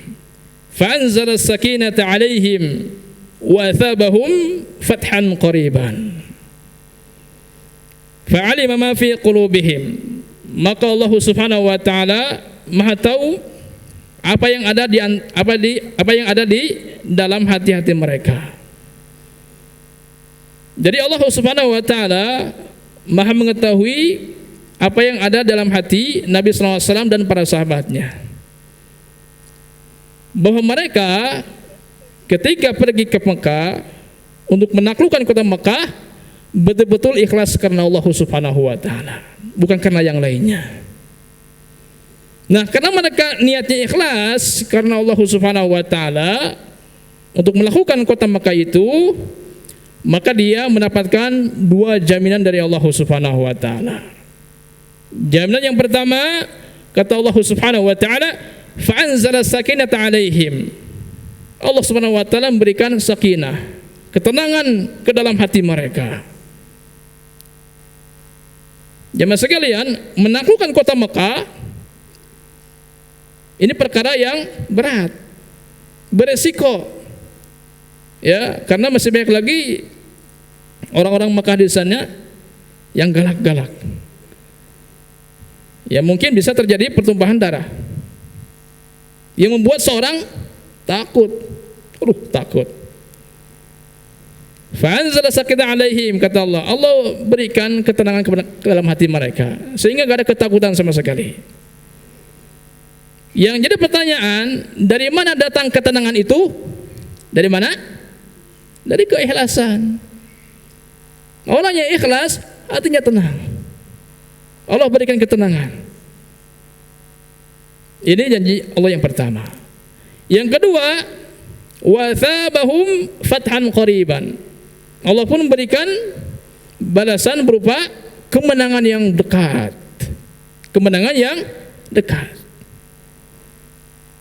S2: fa'anzala as-sakinata 'alaihim wa athabahum fathan qariban. Fa'alima ma fi qulubihim, maka Allah Subhanahu wa taala Maha tahu apa yang ada di dalam hati-hati mereka. Jadi Allah Subhanahu wa taala Maha mengetahui apa yang ada dalam hati Nabi sallallahu alaihi wasallam dan para sahabatnya. Bahwa mereka ketika pergi ke Mekah untuk menaklukkan kota Mekah betul-betul ikhlas karena Allah Subhanahu wa taala, bukan karena yang lainnya. Nah, karena mereka niatnya ikhlas karena Allah Subhanahu wa taala untuk melakukan kota Mekah itu, maka dia mendapatkan dua jaminan dari Allah Subhanahu wa taala. Jaminan yang pertama, kata Allah Subhanahu wa taala, fa anzala sakinata 'alaihim. Allah Subhanahu wa taala memberikan sakinah, ketenangan ke dalam hati mereka. Jemaah sekalian, menaklukkan kota Mekah ini perkara yang berat, beresiko, ya, karena masih banyak lagi orang-orang Mekah di sana yang galak-galak. Ya, mungkin bisa terjadi pertumpahan darah yang membuat seorang takut, takut. Fa'anzala sakinah 'alaihim, kata Allah. Allah berikan ketenangan ke dalam hati mereka sehingga enggak ada ketakutan sama sekali. Yang jadi pertanyaan, dari mana datang ketenangan itu? Dari mana? Dari keikhlasan. Orang yang ikhlas artinya tenang. Allah berikan ketenangan. Ini janji Allah yang pertama. Yang kedua, wa thabahum fathan qariban. Allah pun memberikan balasan berupa kemenangan yang dekat. Kemenangan yang dekat.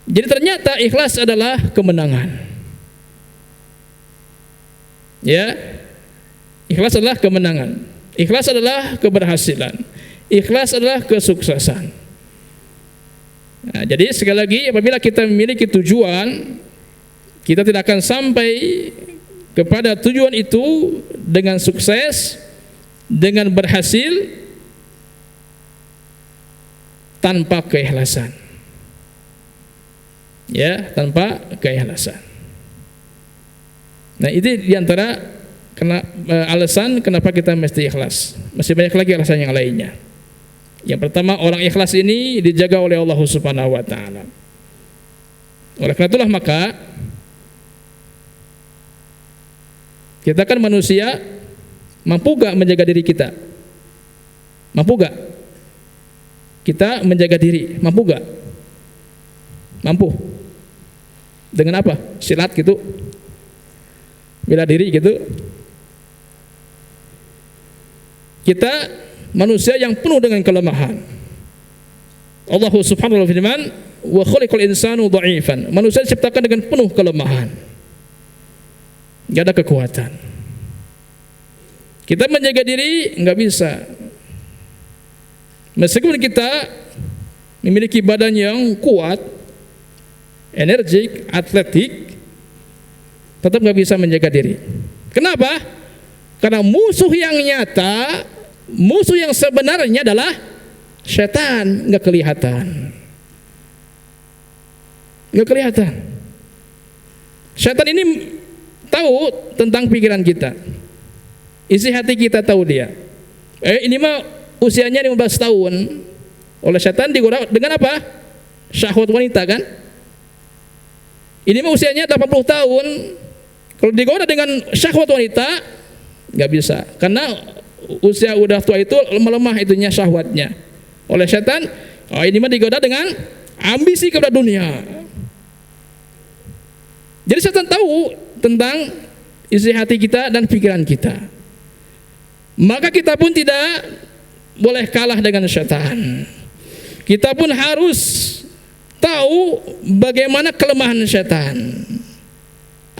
S2: Jadi ternyata ikhlas adalah kemenangan. Ya. Ikhlas adalah kemenangan. Ikhlas adalah keberhasilan. Ikhlas adalah kesuksesan. Nah, jadi sekali lagi, apabila kita memiliki tujuan, kita tidak akan sampai kepada tujuan itu dengan sukses, dengan berhasil tanpa keikhlasan. Ya, tanpa keikhlasan. Nah, itu diantara alasan kenapa kita mesti ikhlas. Masih banyak lagi alasan yang lainnya. Yang pertama, orang ikhlas ini dijaga oleh Allah Subhanahu wa taala. Oleh karena itulah maka kita kan manusia, mampu gak menjaga diri kita? Mampu gak? Kita menjaga diri, mampu gak? Mampu. Dengan apa? Silat gitu? Bela diri gitu? Kita manusia yang penuh dengan kelemahan. Allah Subhanahu wa ta'ala firman, wa khuliqal insanu dha'ifan. Manusia diciptakan dengan penuh kelemahan. Gak ada kekuatan. Kita menjaga diri nggak bisa. Meskipun kita memiliki badan yang kuat, energik, atletik, tetap nggak bisa menjaga diri. Kenapa? Karena musuh yang nyata, musuh yang sebenarnya adalah setan, nggak kelihatan. Nggak kelihatan. Setan ini tahu tentang pikiran kita, isi hati kita tahu dia. Ini mah usianya 15 tahun, oleh setan digoda dengan apa? Syahwat wanita kan? Ini mah usianya 80 tahun, kalau digoda dengan syahwat wanita nggak bisa, karena usia udah tua itu melemah itunya syahwatnya. Oleh setan, ini mah digoda dengan ambisi kepada dunia. Jadi setan tahu tentang isi hati kita dan pikiran kita. Maka kita pun tidak boleh kalah dengan setan. Kita pun harus tahu bagaimana kelemahan setan.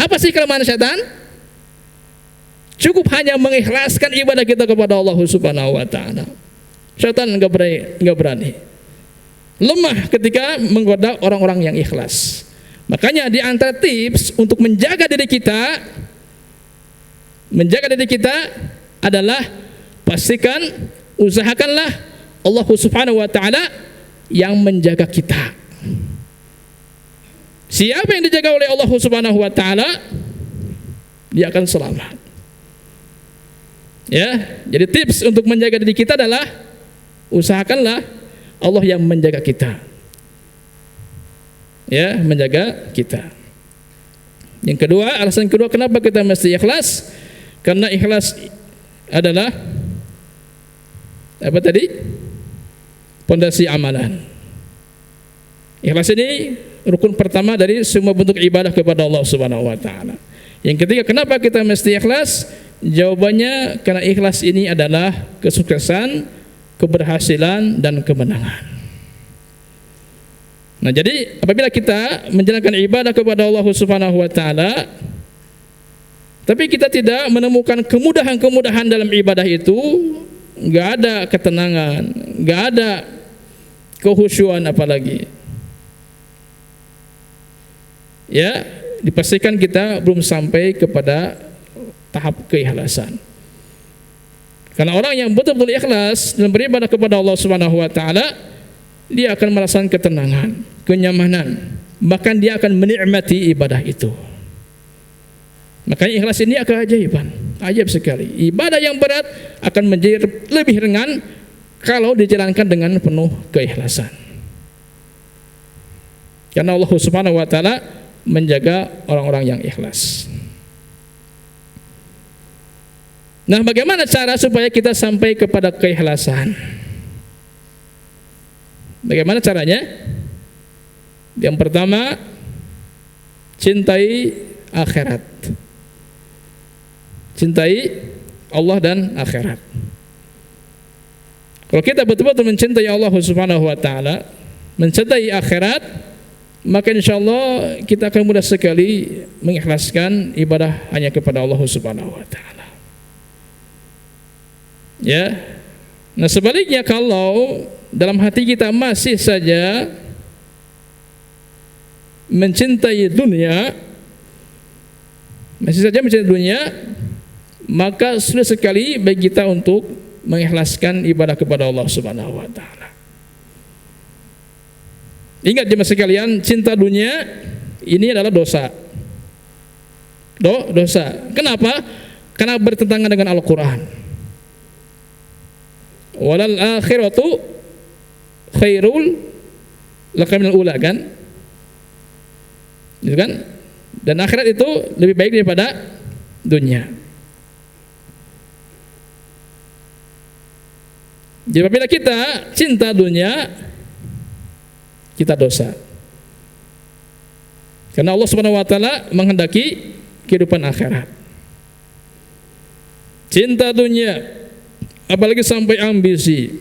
S2: Apa sih kelemahan setan? Cukup hanya mengikhlaskan ibadah kita kepada Allah Subhanahu wa ta'ala. Setan enggak berani. Lemah ketika menggoda orang-orang yang ikhlas. Makanya di antara tips untuk menjaga diri kita adalah pastikan, usahakanlah Allah Subhanahu wa ta'ala yang menjaga kita. Siapa yang dijaga oleh Allah Subhanahu wa ta'ala, dia akan selamat. Ya, jadi tips untuk menjaga diri kita adalah usahakanlah Allah yang menjaga kita. Ya, menjaga kita. Yang kedua, alasan kedua kenapa kita mesti ikhlas? Karena ikhlas adalah apa tadi? Pondasi amalan. Ikhlas ini rukun pertama dari semua bentuk ibadah kepada Allah Subhanahu wa ta'ala. Yang ketiga, kenapa kita mesti ikhlas? Jawabannya karena ikhlas ini adalah kesuksesan, keberhasilan dan kemenangan. Nah, jadi apabila kita menjalankan ibadah kepada Allah Subhanahu wa ta'ala, tapi kita tidak menemukan kemudahan-kemudahan dalam ibadah itu, nggak ada ketenangan, nggak ada kehusyuan apalagi. Ya, dipastikan kita belum sampai kepada tahap keikhlasan. Karena orang yang betul-betul ikhlas dalam beribadah kepada Allah Subhanahu wa ta'ala, dia akan merasakan ketenangan, kenyamanan, bahkan dia akan menikmati ibadah itu. Makanya ikhlas ini keajaiban, ajaib sekali. Ibadah yang berat akan menjadi lebih ringan kalau dijalankan dengan penuh keikhlasan. Karena Allah Subhanahu wa ta'ala menjaga orang-orang yang ikhlas. Nah, bagaimana cara supaya kita sampai kepada keikhlasan? Bagaimana caranya? Yang pertama, cintai akhirat. Cintai Allah dan akhirat. Kalau kita betul-betul mencintai Allah Subhanahu wa ta'ala, mencintai akhirat, maka insyaallah kita akan mudah sekali mengikhlaskan ibadah hanya kepada Allah Subhanahu wa ta'ala. Ya. Nah, sebaliknya kalau dalam hati kita masih saja mencintai dunia, masih saja mencintai dunia, maka sulit sekali bagi kita untuk mengikhlaskan ibadah kepada Allah Subhanahu wa taala. Ingat jemaah sekalian, cinta dunia ini adalah dosa. Dosa. Kenapa? Karena bertentangan dengan Al-Qur'an. Walal akhiratu khairul laka minal ula, kan? Gitu kan? Dan akhirat itu lebih baik daripada dunia. Jadi apabila kita cinta dunia, kita dosa. Karena Allah Subhanahu wa taala menghendaki kehidupan akhirat. Cinta dunia, apalagi sampai ambisi.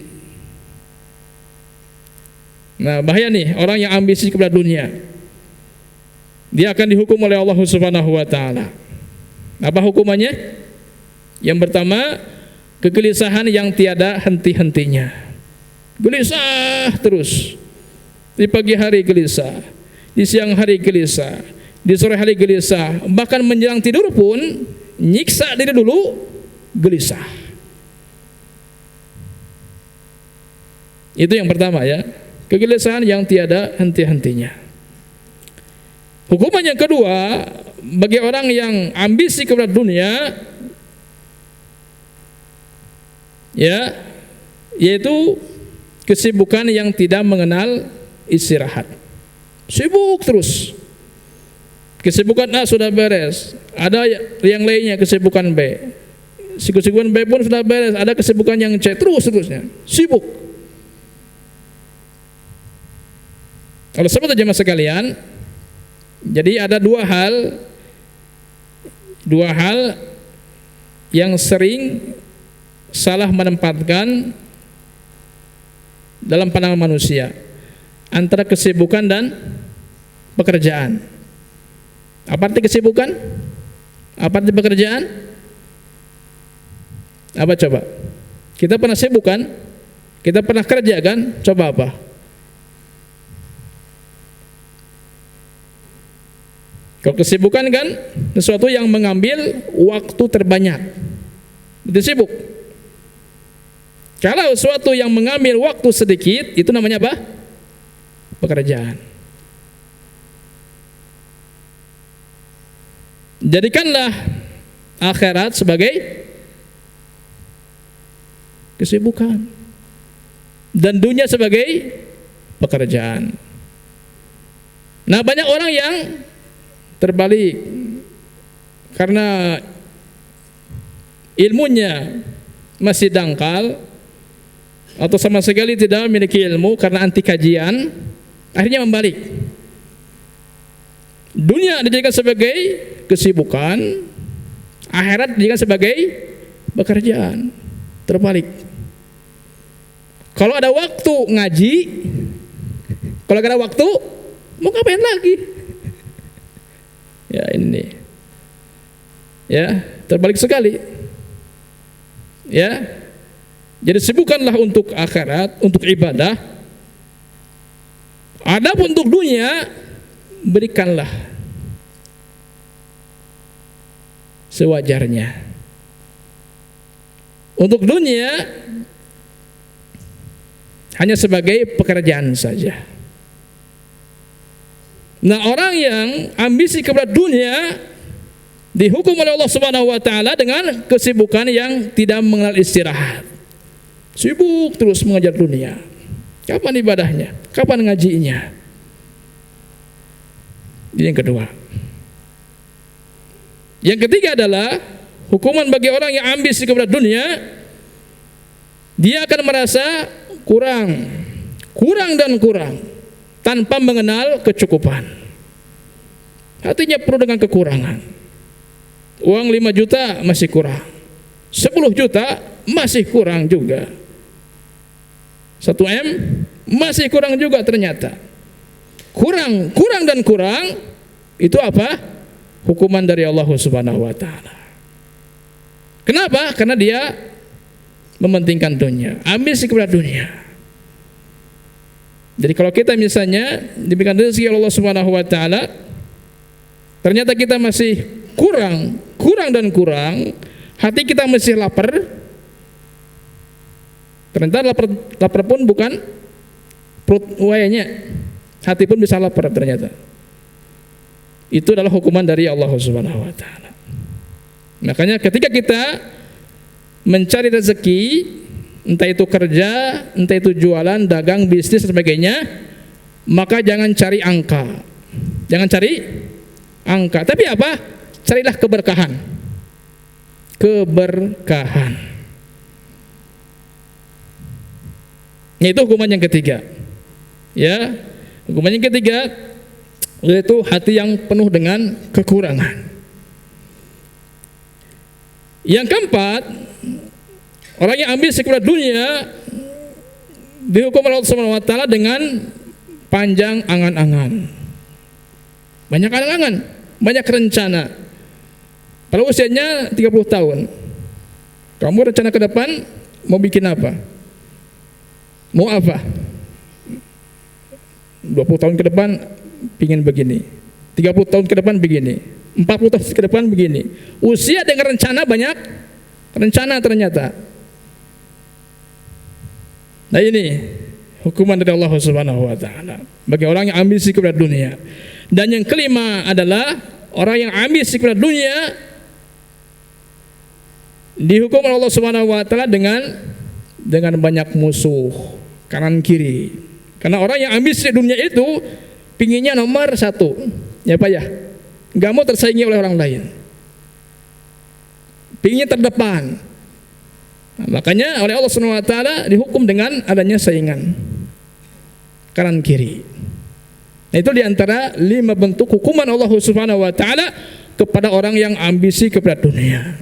S2: Nah, bahaya nih orang yang ambisi kepada dunia. Dia akan dihukum oleh Allah Subhanahu wa taala. Apa hukumannya? Yang pertama, kegelisahan yang tiada henti-hentinya. Gelisah terus. Di pagi hari gelisah, di siang hari gelisah, di sore hari gelisah, bahkan menjelang tidur pun nyiksa diri dulu, gelisah. Itu yang pertama ya, kegelisahan yang tiada henti-hentinya. Hukuman yang kedua, bagi orang yang ambisi kepada dunia, ya, yaitu kesibukan yang tidak mengenal istirahat. Sibuk terus. Kesibukan A sudah beres, ada yang lainnya kesibukan B. Kesibukan B pun sudah beres, ada kesibukan yang C, terusnya. Sibuk. Kalau sahabat jemaah sekalian, jadi ada dua hal yang sering salah menempatkan dalam pandangan manusia, antara kesibukan dan pekerjaan. Apa arti kesibukan? Apa arti pekerjaan? Apa coba? Kita pernah sibuk kan? Kita pernah kerja kan? Coba apa? Kalau kesibukan kan sesuatu yang mengambil waktu terbanyak, itu sibuk. Kalau sesuatu yang mengambil waktu sedikit, itu namanya apa? Pekerjaan. Jadikanlah akhirat sebagai kesibukan dan dunia sebagai pekerjaan. Nah, banyak orang yang terbalik karena ilmunya masih dangkal atau sama sekali tidak memiliki ilmu karena anti kajian, akhirnya membalik. Dunia dijadikan sebagai kesibukan, akhirat dijadikan sebagai pekerjaan. Terbalik. Kalau ada waktu ngaji, kalau ada waktu mau ngapain lagi? Ya ini, ya terbalik sekali. Ya, jadi sibukkanlah untuk akhirat, untuk ibadah. Adapun untuk dunia, berikanlah sewajarnya. Untuk dunia hanya sebagai pekerjaan saja. Nah, orang yang ambisi kepada dunia dihukum oleh Allah Subhanahu wa taala dengan kesibukan yang tidak mengenal istirahat. Sibuk terus mengejar dunia. Kapan ibadahnya? Kapan ngajinya? Ini yang kedua. Yang ketiga adalah hukuman bagi orang yang ambisi kepada dunia. Dia akan merasa kurang tanpa mengenal kecukupan. Hatinya penuh dengan kekurangan. Uang 5 juta masih kurang, 10 juta masih kurang juga, 1 M masih kurang juga ternyata. Kurang. Itu apa? Hukuman dari Allah Subhanahu wa taala. Kenapa? Karena dia mementingkan dunia, ambisi kepada dunia. Jadi kalau kita misalnya diberikan rezeki oleh Allah Subhanahu wa taala, ternyata kita masih kurang dan kurang, hati kita masih lapar. Ternyata lapar pun bukan perut wayanya, hati pun bisa lapar ternyata. Itu adalah hukuman dari Allah Subhanahu wa taala. Makanya ketika kita mencari rezeki, entah itu kerja, entah itu jualan, dagang, bisnis dan sebagainya, maka jangan cari angka. Jangan cari angka. Tapi apa? Carilah keberkahan. Keberkahan. Itu hukuman yang ketiga. Ya, hukuman yang ketiga yaitu hati yang penuh dengan kekurangan. Yang keempat, orang yang ambisi kepada dunia dihukum oleh Allah Subhanahu wa taala dengan panjang angan-angan. Banyak angan-angan, banyak rencana. Pada usianya 30 tahun, kamu rencana ke depan mau bikin apa? Mau apa? 20 tahun ke depan pingin begini, 30 tahun ke depan begini, 40 tahun ke depan begini. Usia dengan rencana, banyak rencana ternyata. Nah ini hukuman dari Allah Subhanahu wa taala bagi orang yang ambisi kepada dunia. Dan yang kelima adalah orang yang ambisi kepada dunia dihukum oleh Allah Subhanahu wa taala dengan banyak musuh kanan kiri. Karena orang yang ambisi dunia itu pinginnya nomor satu, ya Pak ya, nggak mau tersaingi oleh orang lain, pinginnya terdepan. Nah, makanya oleh Allah Subhanahu wa taala dihukum dengan adanya saingan kanan kiri. Nah, itu diantara 5 bentuk hukuman Allah Subhanahu wa taala kepada orang yang ambisi kepada dunia.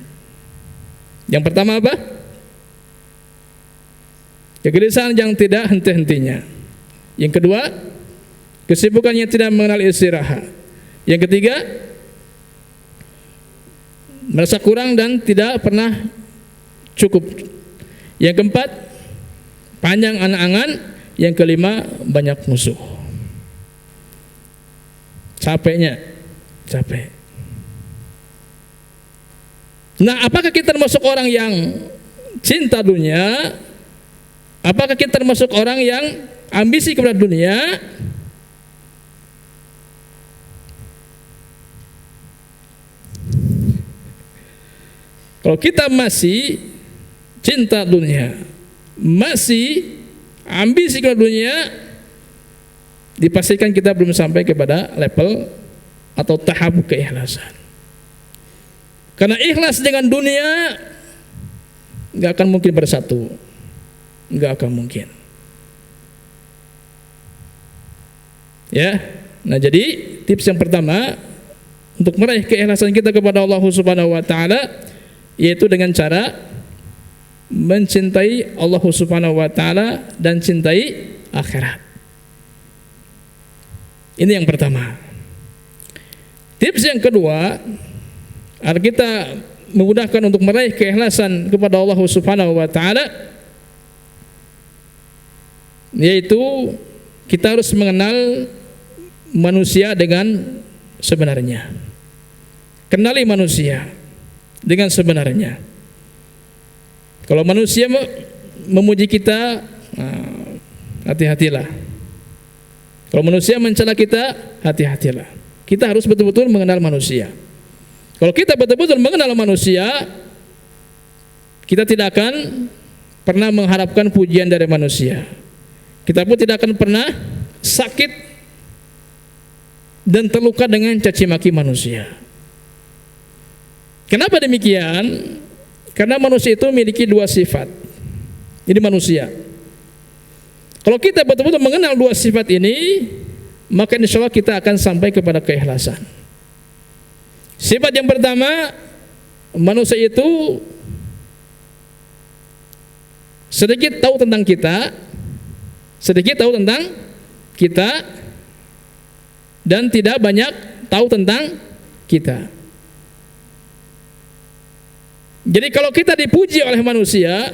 S2: Yang pertama apa? Kegelisahan yang tidak henti-hentinya. Yang kedua, kesibukan yang tidak mengenal istirahat. Yang ketiga, merasa kurang dan tidak pernah cukup. Yang keempat, panjang angan-angan. Yang kelima, banyak musuh. Capek. Nah, apakah kita termasuk orang yang cinta dunia? Apakah kita termasuk orang yang ambisi kepada dunia? Kalau kita masih cinta dunia, masih ambisi kepada dunia, dipastikan kita belum sampai kepada level atau tahap keikhlasan. Karena ikhlas dengan dunia nggak akan mungkin bersatu, nggak akan mungkin. Ya, nah jadi tips yang pertama untuk meraih keikhlasan kita kepada Allah Subhanahu wa taala yaitu dengan cara mencintai Allah Subhanahu wa taala dan cintai akhirat. Ini yang pertama. Tips yang kedua, agar kita memudahkan untuk meraih keikhlasan kepada Allah Subhanahu wa taala, yaitu kita harus mengenal manusia dengan sebenarnya. Kenali manusia dengan sebenarnya. Kalau manusia memuji kita, hati-hatilah. Kalau manusia mencela kita, hati-hatilah. Kita harus betul-betul mengenal manusia. Kalau kita betul-betul mengenal manusia, kita tidak akan pernah mengharapkan pujian dari manusia. Kita pun tidak akan pernah sakit dan terluka dengan caci maki manusia. Kenapa demikian? Karena manusia itu memiliki 2 sifat. Ini manusia. Kalau kita betul-betul mengenal 2 sifat ini, maka insya Allah kita akan sampai kepada keikhlasan. Sifat yang pertama, manusia itu sedikit tahu tentang kita, dan tidak banyak tahu tentang kita. Jadi kalau kita dipuji oleh manusia,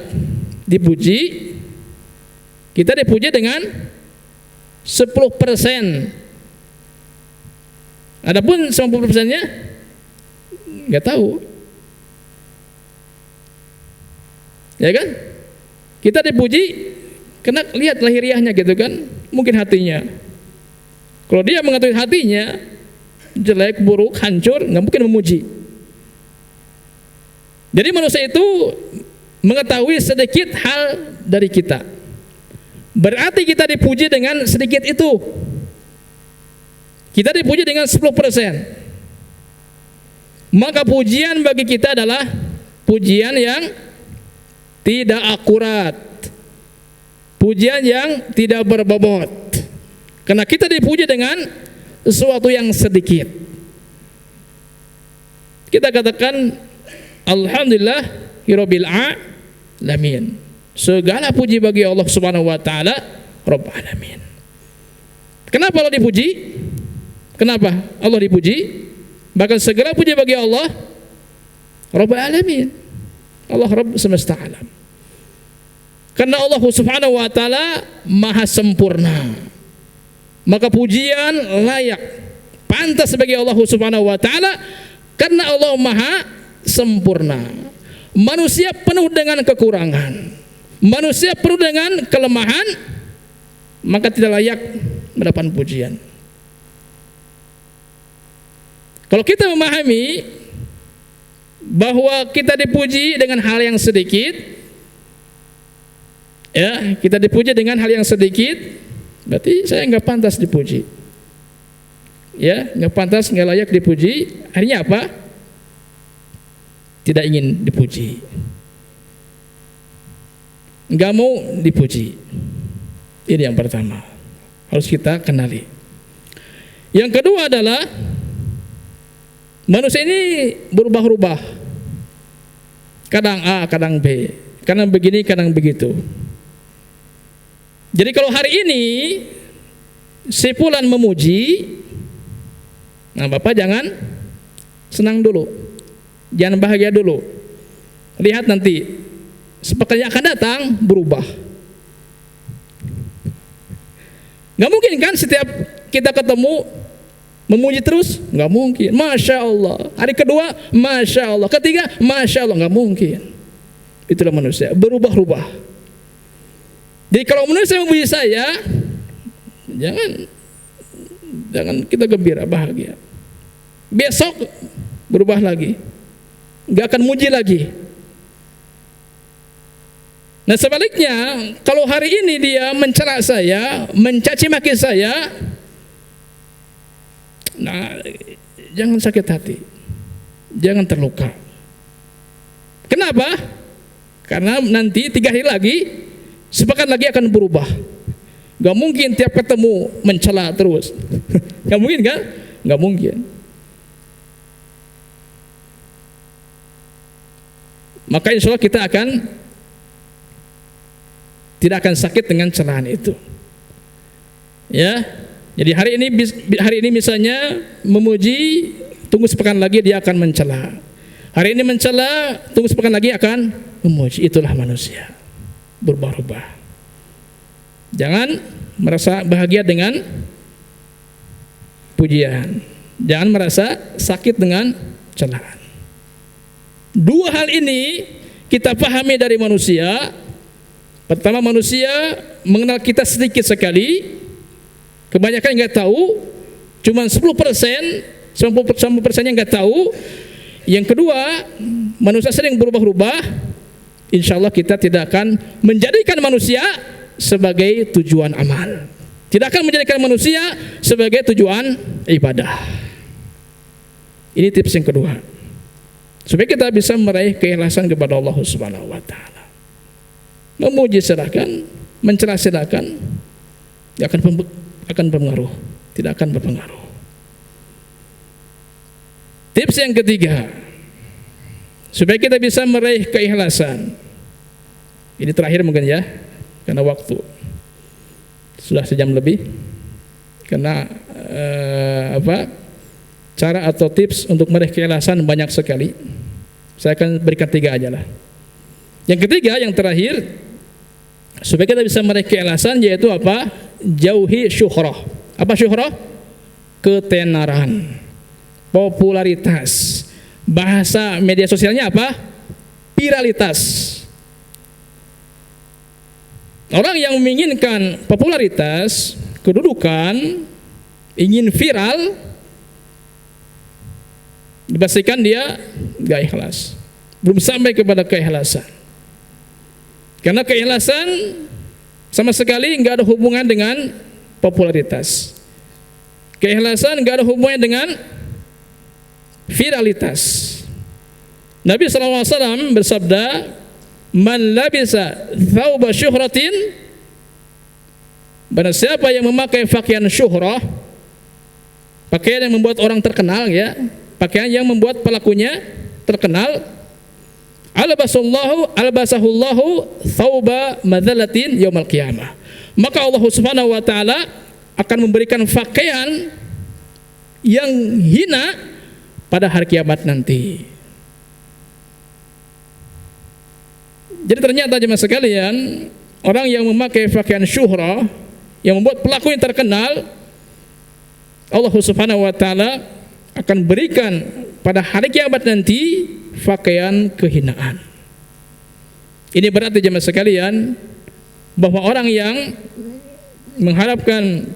S2: kita dipuji dengan 10%. Adapun 90%-nya Nggak tahu. Ya kan? Kita dipuji karena lihat lahiriahnya gitu kan, mungkin hatinya. Kalau dia mengetahui hatinya jelek, buruk, hancur, nggak mungkin memuji. Jadi manusia itu mengetahui sedikit hal dari kita. Berarti kita dipuji dengan sedikit itu. Kita dipuji dengan 10%. Maka pujian bagi kita adalah pujian yang tidak akurat. Pujian yang tidak berbobot. Karena kita dipuji dengan sesuatu yang sedikit. Kita katakan alhamdulillah rabbil alamin. Segala puji bagi Allah Subhanahu wa taala Rabbul alamin. Kenapa Allah dipuji? Kenapa Allah dipuji? Bahkan segala puji bagi Allah Rabbul alamin. Allah Rabb semesta alam. Karena Allah Subhanahu wa taala maha sempurna. Maka pujian layak, pantas bagi Allah Subhanahu wa taala karena Allah maha sempurna. Manusia penuh dengan kekurangan. Manusia penuh dengan kelemahan, maka tidak layak mendapat pujian. Kalau kita memahami bahwa kita dipuji dengan hal yang sedikit, ya, kita dipuji dengan hal yang sedikit, berarti saya nggak pantas dipuji. Ya, nggak pantas, nggak layak dipuji. Akhirnya apa? Tidak ingin dipuji. Nggak mau dipuji. Ini yang pertama, harus kita kenali. Yang kedua adalah manusia ini berubah-ubah. Kadang A, kadang B, kadang begini, kadang begitu. Jadi kalau hari ini si fulan memuji, nah Bapak jangan senang dulu, jangan bahagia dulu. Lihat nanti sepekan yang akan datang berubah. Gak mungkin kan setiap kita ketemu memuji terus? Gak mungkin. Masya Allah. Hari kedua, Masya Allah. Ketiga, Masya Allah. Gak mungkin. Itulah manusia, berubah-ubah. Jadi kalau manusia memuji saya, jangan kita gembira, bahagia. Besok berubah lagi, gak akan muji lagi. Nah sebaliknya, kalau hari ini dia mencela saya, mencaci maki saya, nah jangan sakit hati, jangan terluka. Kenapa? Karena nanti 3 hari lagi, sepekan lagi akan berubah. Gak mungkin tiap ketemu mencela terus. Gak mungkin kan? Gak mungkin. Maka insya Allah kita tidak akan sakit dengan celaan itu. Ya, jadi hari ini misalnya memuji, tunggu sepekan lagi dia akan mencela. Hari ini mencela, tunggu sepekan lagi akan memuji. Itulah manusia, berubah-ubah. Jangan merasa bahagia dengan pujian, jangan merasa sakit dengan celaan. 2 hal ini kita pahami dari manusia. Pertama, manusia mengenal kita sedikit sekali, kebanyakan nggak tahu, cuma 10%, 90% nggak tahu. Yang kedua, manusia sering berubah-ubah. Insya Allah kita tidak akan menjadikan manusia sebagai tujuan amal, tidak akan menjadikan manusia sebagai tujuan ibadah. Ini tips yang kedua, supaya kita bisa meraih keikhlasan kepada Allah Subhanahu wa taala. Memuji silakan, mencela silakan, akan berpengaruh, tidak akan berpengaruh. Tips yang ketiga, supaya kita bisa meraih keikhlasan. Ini terakhir mungkin ya, karena waktu sudah 1 jam lebih. Karena cara atau tips untuk meraih keikhlasan banyak sekali. Saya akan berikan 3 aja lah. Yang ketiga, yang terakhir, supaya kita bisa meraih keikhlasan, yaitu apa? Jauhi syuhrah. Apa syuhrah? Ketenaran, popularitas, Bahasa media sosialnya apa? Viralitas. Orang yang menginginkan popularitas, kedudukan, ingin viral, dipastikan dia gak ikhlas, belum sampai kepada keikhlasan. Karena keikhlasan sama sekali nggak ada hubungan dengan popularitas. Keikhlasan nggak ada hubungannya dengan viralitas. Nabi SAW bersabda, "Man labisa thawba syuhratin," barang siapa yang memakai pakaian syuhrah, pakaian yang membuat orang terkenal, ya, pakaian yang membuat pelakunya terkenal, albasahullahu thawba madzalatin yaumal qiyamah, maka Allah Subhanahu wa taala akan memberikan pakaian yang hina pada hari kiamat nanti. Jadi ternyata jemaah sekalian, orang yang memakai pakaian syuhrah yang membuat pelakunya terkenal, Allah Subhanahu wa taala akan berikan pada hari kiamat nanti pakaian kehinaan. Ini berarti jemaah sekalian bahwa orang yang mengharapkan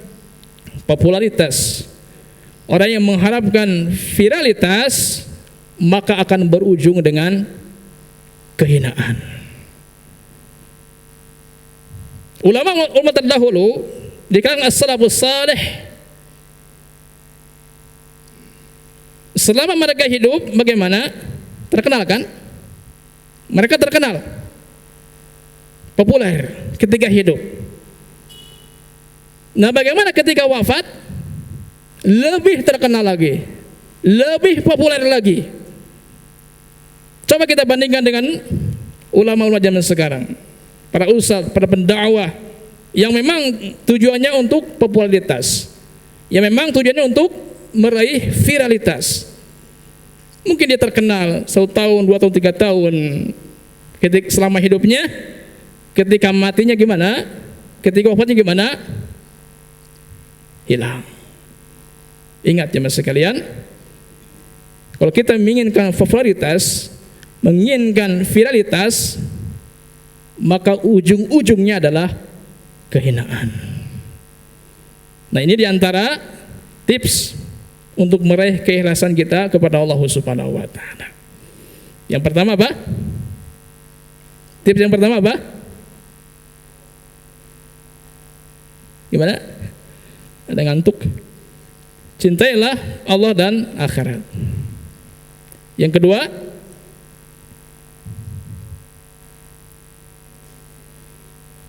S2: popularitas, orang yang mengharapkan viralitas, maka akan berujung dengan kehinaan. Ulama umat terdahulu di kalangan as-salafus salih, selama mereka hidup bagaimana? Terkenal kan? Mereka terkenal, populer ketika hidup. Nah, bagaimana ketika wafat? Lebih terkenal lagi, lebih populer lagi. Coba kita bandingkan dengan ulama-ulama zaman sekarang, para ustaz, para pendakwah yang memang tujuannya untuk popularitas, yang memang tujuannya untuk meraih viralitas. Mungkin dia terkenal 1 tahun, 2 tahun, 3 tahun ketika selama hidupnya, ketika matinya gimana? Ketika wafatnya gimana? Hilang. Ingat jemaah sekalian, kalau kita menginginkan popularitas, menginginkan viralitas, maka ujung-ujungnya adalah kehinaan. Nah, ini diantara tips untuk meraih keikhlasan kita kepada Allah Subhanahu wa taala. Yang pertama apa? Tips yang pertama apa? Gimana? Ada ngantuk? Cintailah Allah dan akhirat. Yang kedua,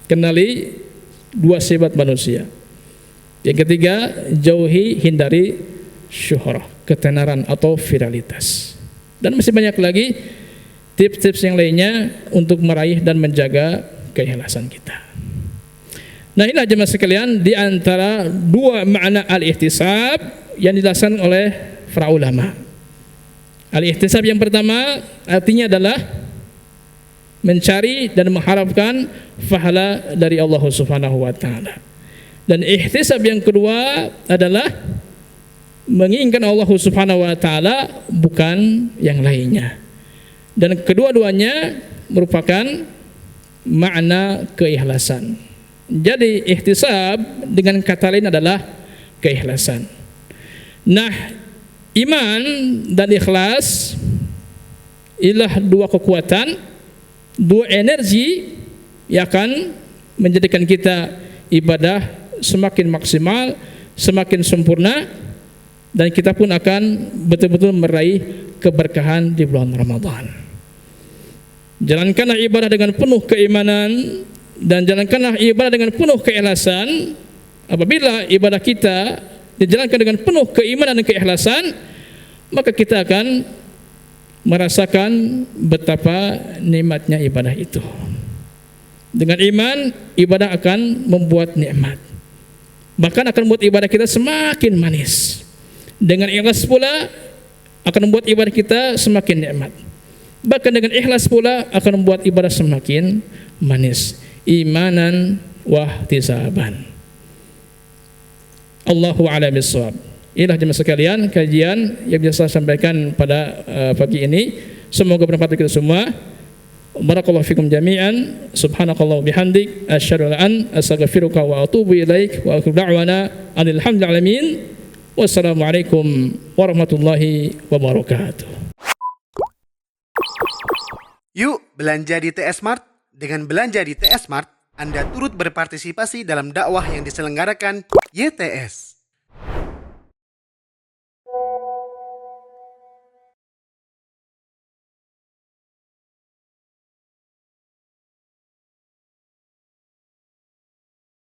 S2: kenali 2 sifat manusia. Yang ketiga, jauhi, hindari syuhrah, ketenaran atau viralitas. Dan masih banyak lagi tips-tips yang lainnya untuk meraih dan menjaga keikhlasan kita. Nah, inilah jemaah sekalian di antara 2 makna al-ihtisab yang dijelaskan oleh para ulama. Al-ihtisab yang pertama artinya adalah mencari dan mengharapkan pahala dari Allah Subhanahu wa taala. Dan ihtisab yang kedua adalah menginginkan Allah Subhanahu wa taala, bukan yang lainnya. Dan kedua-duanya merupakan makna keikhlasan. Jadi ihtisab dengan kata lain adalah keikhlasan. Nah, iman dan ikhlas ialah 2 kekuatan, 2 energi yang akan menjadikan kita ibadah semakin maksimal, semakin sempurna, dan kita pun akan betul-betul meraih keberkahan di bulan Ramadan. Jalankanlah ibadah dengan penuh keimanan dan jalankanlah ibadah dengan penuh keikhlasan. Apabila ibadah kita dijalankan dengan penuh keimanan dan keikhlasan, maka kita akan merasakan betapa nikmatnya ibadah itu. Dengan iman, ibadah akan membuat nikmat, bahkan akan membuat ibadah kita semakin manis. Dengan ikhlas pula akan membuat ibadah kita semakin nikmat, bahkan dengan ikhlas pula akan membuat ibadah semakin manis. Imanan wa ihtisaban. Allahu a'lam bishawab. Inilah jemaah sekalian kajian yang bisa saya sampaikan pada pagi ini. Semoga bermanfaat bagi kita semua. Barakallahu fikum jami'an. Subhanakallah bihamdik asyhadu an astaghfiruka wa atubu ilaik wa akhiru da'wana alhamdulillahi alamin. Wassalamualaikum warahmatullahi wabarakatuh.
S3: Yuk belanja di TS Mart. Dengan belanja di TS Mart, Anda turut berpartisipasi dalam dakwah yang diselenggarakan YTS.